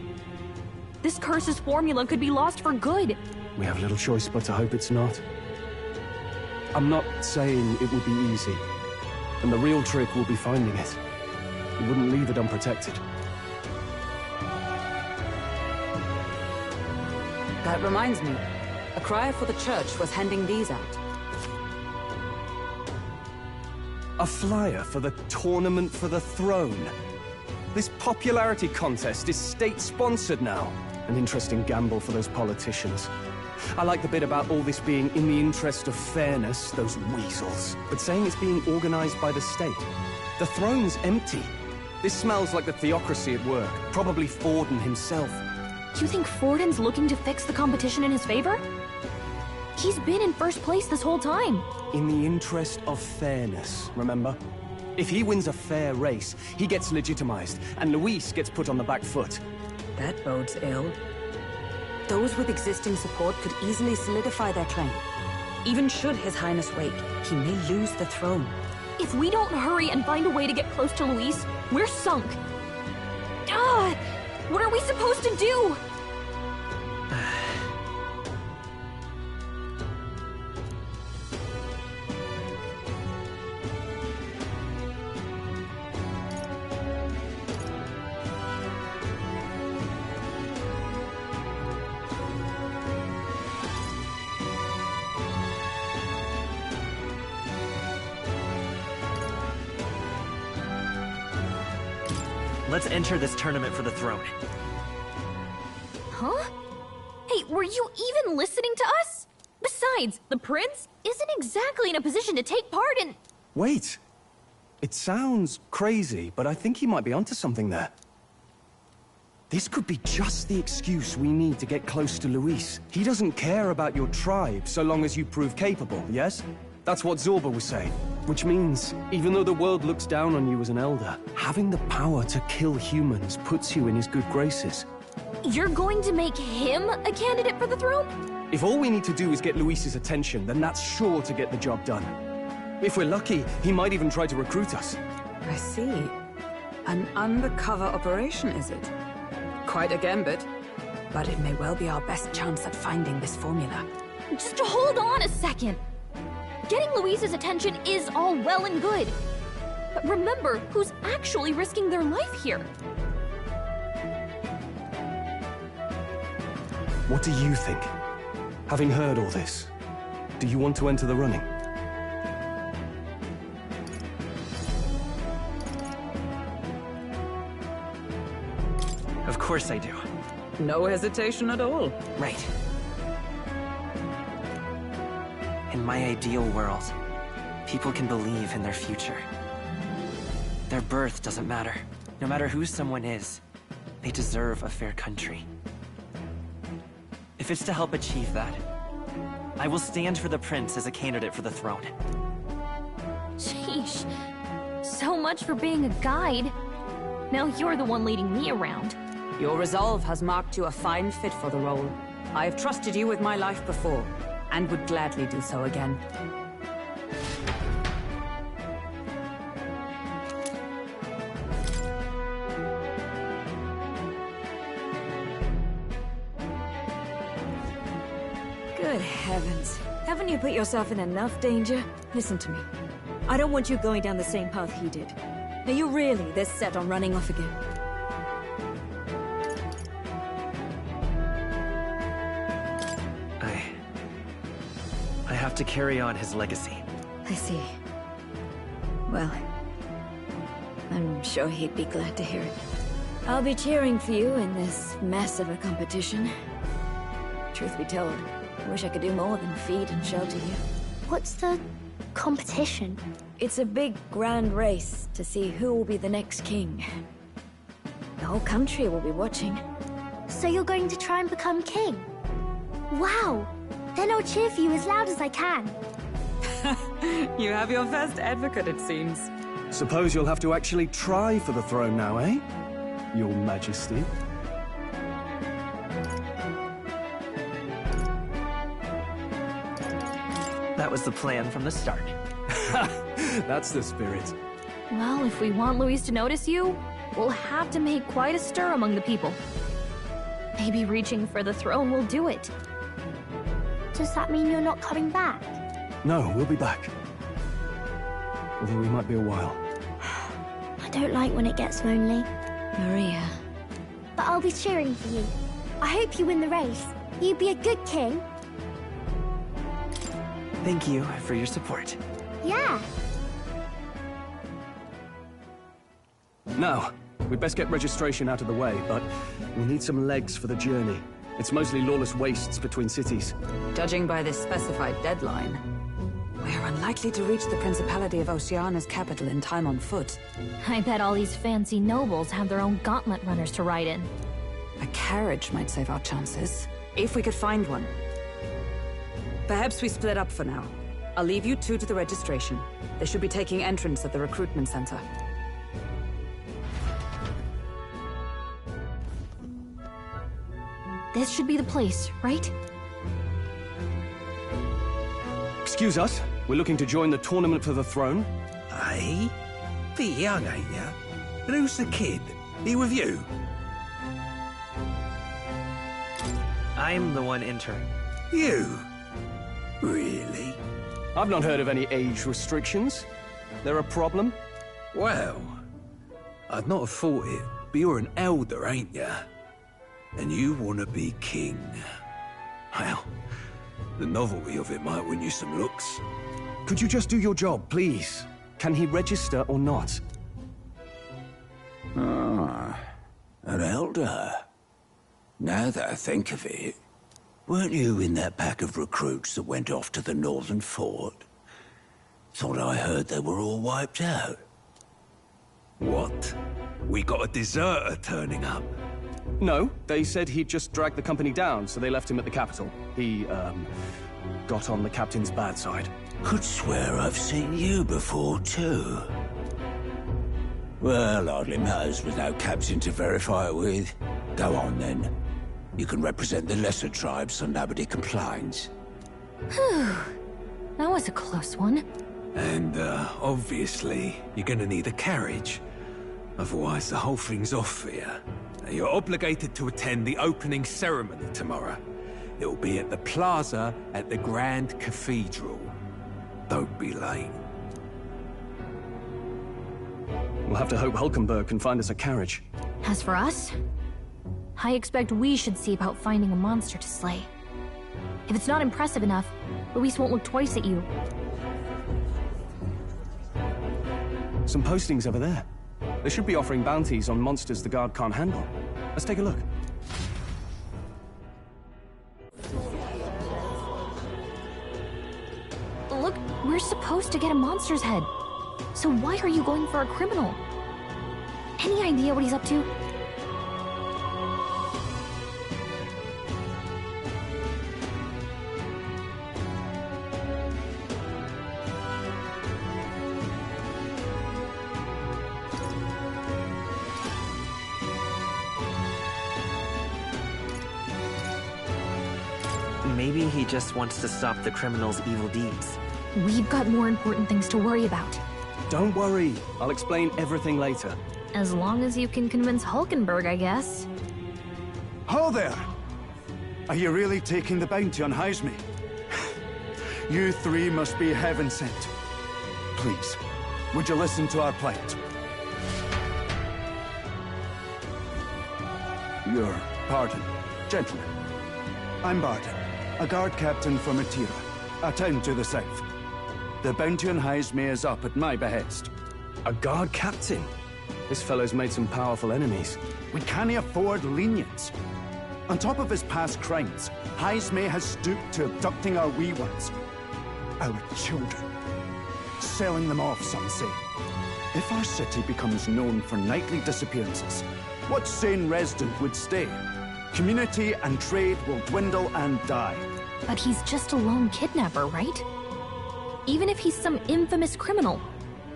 This curse's formula could be lost for good. We have little choice but to hope it's not. I'm not saying it will be easy, and the real trick will be finding it. We wouldn't leave it unprotected. That reminds me. A crier for the church was handing these out. A flyer for the Tournament for the Throne. This popularity contest is state-sponsored now. An interesting gamble for those politicians. I like the bit about all this being in the interest of fairness, those weasels. But saying it's being organized by the state. The throne's empty. This smells like the theocracy at work. Probably Forden himself. You think Forden's looking to fix the competition in his favor? He's been in first place this whole time. In the interest of fairness, remember? If he wins a fair race, he gets legitimized, and Luis gets put on the back foot. That bodes ill. Those with existing support could easily solidify their claim. Even should His Highness wake, he may lose the throne. If we don't hurry and find a way to get close to Luis, we're sunk. Ah! What are we supposed to do? Let's enter this tournament for the throne. Huh? Hey, were you even listening to us? Besides, the prince isn't exactly in a position to take part in... Wait. It sounds crazy, but I think he might be onto something there. This could be just the excuse we need to get close to Luis. He doesn't care about your tribe so long as you prove capable, yes? That's what Zorba was saying. Which means, even though the world looks down on you as an elder, having the power to kill humans puts you in his good graces. You're going to make him a candidate for the throne? If all we need to do is get Luis's attention, then that's sure to get the job done. If we're lucky, he might even try to recruit us. I see. An undercover operation, is it? Quite a gambit. But it may well be our best chance at finding this formula. Just hold on a second. Getting Luis's attention is all well and good. But remember who's actually risking their life here. What do you think? Having heard all this, do you want to enter the running? Of course I do. No hesitation at all. Right. In my ideal world, people can believe in their future. Their birth doesn't matter. No matter who someone is, they deserve a fair country. If it's to help achieve that, I will stand for the prince as a candidate for the throne. Sheesh. So much for being a guide. Now you're the one leading me around. Your resolve has marked you a fine fit for the role. I have trusted you with my life before, and would gladly do so again. Good heavens. Haven't you put yourself in enough danger? Listen to me. I don't want you going down the same path he did. Are you really this set on running off again? I have to carry on his legacy. I see. Well, I'm sure he'd be glad to hear it. I'll be cheering for you in this mess of a competition. Truth be told, I wish I could do more than feed and shelter you. What's the competition? It's a big, grand race to see who will be the next king. The whole country will be watching. So you're going to try and become king? Wow! Then I'll cheer for you as loud as I can. You have your first advocate, it seems. Suppose you'll have to actually try for the throne now, eh? Your Majesty. That was the plan from the start. That's the spirit. Well, if we want Luis to notice you, we'll have to make quite a stir among the people. Maybe reaching for the throne will do it. Does that mean you're not coming back? No, we'll be back. Although we might be a while. I don't like when it gets lonely. Maria. But I'll be cheering for you. I hope you win the race. You'd be a good king. Thank you for your support. Yeah. Now, we'd best get registration out of the way, but we'll need some legs for the journey. It's mostly lawless wastes between cities. Judging by this specified deadline, I They're unlikely to reach the Principality of Oceana's capital in time on foot. I bet all these fancy nobles have their own gauntlet runners to ride in. A carriage might save our chances, if we could find one. Perhaps we split up for now. I'll leave you two to the registration. They should be taking entrance at the recruitment center. This should be the place, right? Excuse us, we're looking to join the tournament for the throne. Eh? Bit young, ain't ya? And who's the kid? He with you? I'm the one entering. You? Really? I've not heard of any age restrictions. There a problem? Well, I'd not have thought it, but you're an elder, ain't ya? And you want to be king. Well, the novelty of it might win you some looks. Could you just do your job, please? Can he register or not? Ah, an elder. Now that I think of it, weren't you in that pack of recruits that went off to the northern fort? Thought I heard they were all wiped out. What? We got a deserter turning up? No, they said he'd just dragged the company down, so they left him at the capital. He, got on the captain's bad side. Could swear I've seen you before, too. Well, hardly matters with no captain to verify it with. Go on, then. You can represent the lesser tribes so nobody complains. Whew. That was a close one. And, obviously, you're gonna need a carriage. Otherwise, the whole thing's off for you. You're obligated to attend the opening ceremony tomorrow. It'll be at the plaza at the Grand Cathedral. Don't be late. We'll have to hope Hulkenberg can find us a carriage. As for us, I expect we should see about finding a monster to slay. If it's not impressive enough, Luis won't look twice at you. Some postings over there. They should be offering bounties on monsters the guard can't handle. Let's take a look. Look, we're supposed to get a monster's head. So why are you going for a criminal? Any idea what he's up to? Maybe he just wants to stop the criminal's evil deeds. We've got more important things to worry about. Don't worry. I'll explain everything later. As long as you can convince Hulkenberg, I guess. Ho there! Are you really taking the bounty on Heisme? You three must be heaven sent. Please, would you listen to our plight? Your pardon, gentlemen. I'm Barton, a guard captain from Atira, a town to the south. The bounty on Heisme is up at my behest. A guard captain? This fellow's made some powerful enemies. We can't afford lenience. On top of his past crimes, Heisme has stooped to abducting our wee ones. Our children. Selling them off, some say. If our city becomes known for nightly disappearances, what sane resident would stay? Community and trade will dwindle and die. But he's just a lone kidnapper, right? Even if he's some infamous criminal,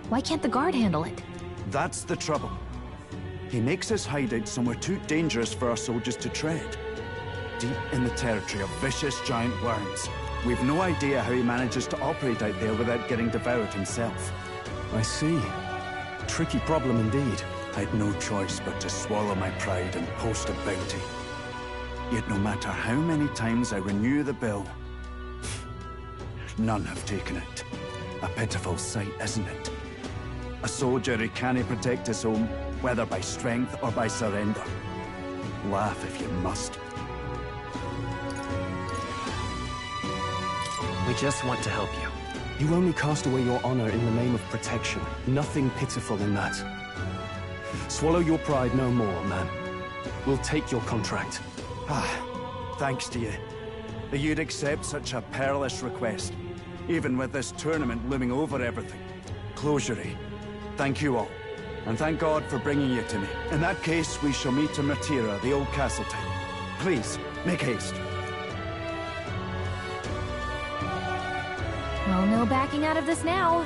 why can't the guard handle it? That's the trouble. He makes his hideout somewhere too dangerous for our soldiers to tread. Deep in the territory of vicious giant worms. We've no idea how he manages to operate out there without getting devoured himself. I see. Tricky problem indeed. I'd no choice but to swallow my pride and post a bounty. Yet no matter how many times I renew the bill, none have taken it. A pitiful sight, isn't it? A soldier who can't protect his home, whether by strength or by surrender. Laugh if you must. We just want to help you. You only cast away your honor in the name of protection. Nothing pitiful in that. Swallow your pride no more, man. We'll take your contract. Ah, thanks to you. That you'd accept such a perilous request. even with this tournament looming over everything. Closure, thank you all. And thank God for bringing you to me. In that case, we shall meet in Matira, the old castle town. Please, make haste. Well, no backing out of this now.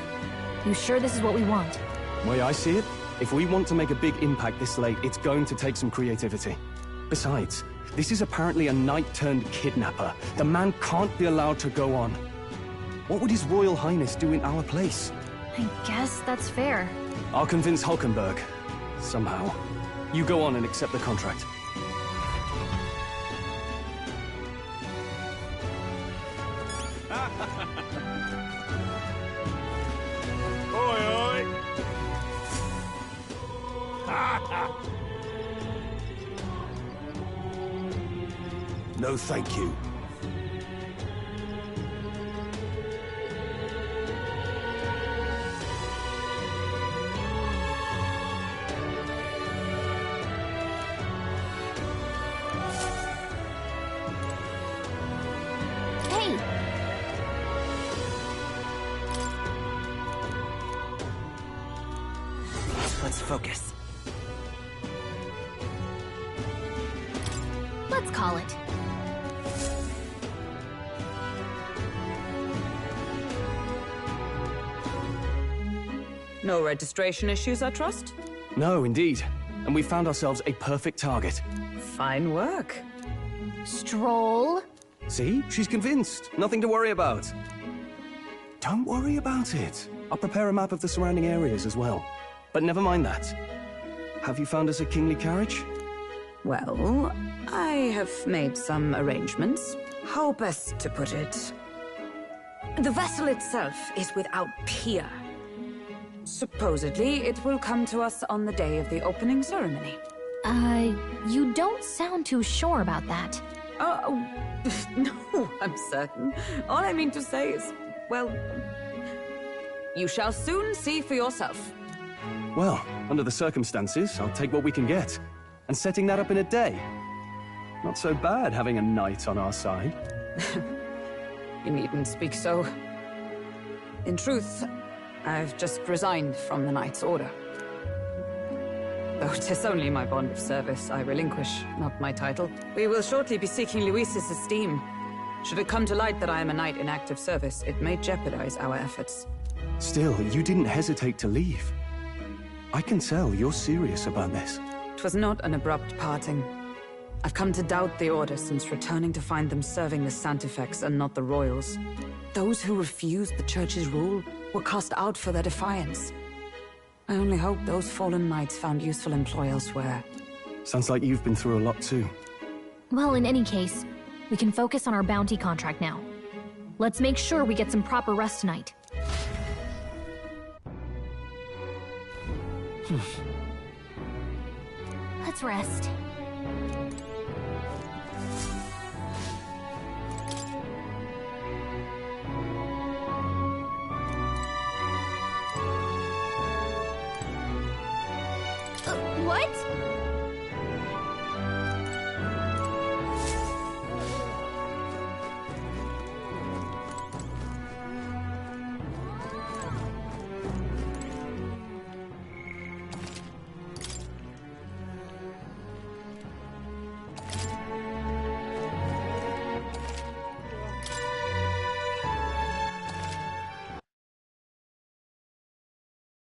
You sure this is what we want? Way I see it, if we want to make a big impact this late, it's going to take some creativity. Besides, this is apparently a knight-turned-kidnapper. The man can't be allowed to go on. What would His Royal Highness do in our place? I guess that's fair. I'll convince Hulkenberg. Somehow. You go on and accept the contract. Oi, oi! No, thank you. Hey! Let's focus. Let's call it. No registration issues, I trust? No, indeed. And we found ourselves a perfect target. Fine work. Stroll. See? She's convinced. Nothing to worry about. Don't worry about it. I'll prepare a map of the surrounding areas as well. But never mind that. Have you found us a kingly carriage? Well, I have made some arrangements. How best to put it? The vessel itself is without peer. Supposedly, it will come to us on the day of the opening ceremony. You don't sound too sure about that. Oh, no, I'm certain. All I mean to say is, well, you shall soon see for yourself. Well, under the circumstances, I'll take what we can get. And setting that up in a day. Not so bad having a knight on our side. You needn't speak so. In truth, I've just resigned from the Knight's Order. Though 'tis only my bond of service I relinquish, not my title. We will shortly be seeking Luis's esteem. Should it come to light that I am a knight in active service, it may jeopardize our efforts. Still, you didn't hesitate to leave. I can tell you're serious about this. It was not an abrupt parting. I've come to doubt the Order since returning to find them serving the Santifex and not the Royals. Those who refused the Church's rule were cast out for their defiance. I only hope those fallen knights found useful employ elsewhere. Sounds like you've been through a lot too. Well, in any case, we can focus on our bounty contract now. Let's make sure we get some proper rest tonight. Let's rest. What?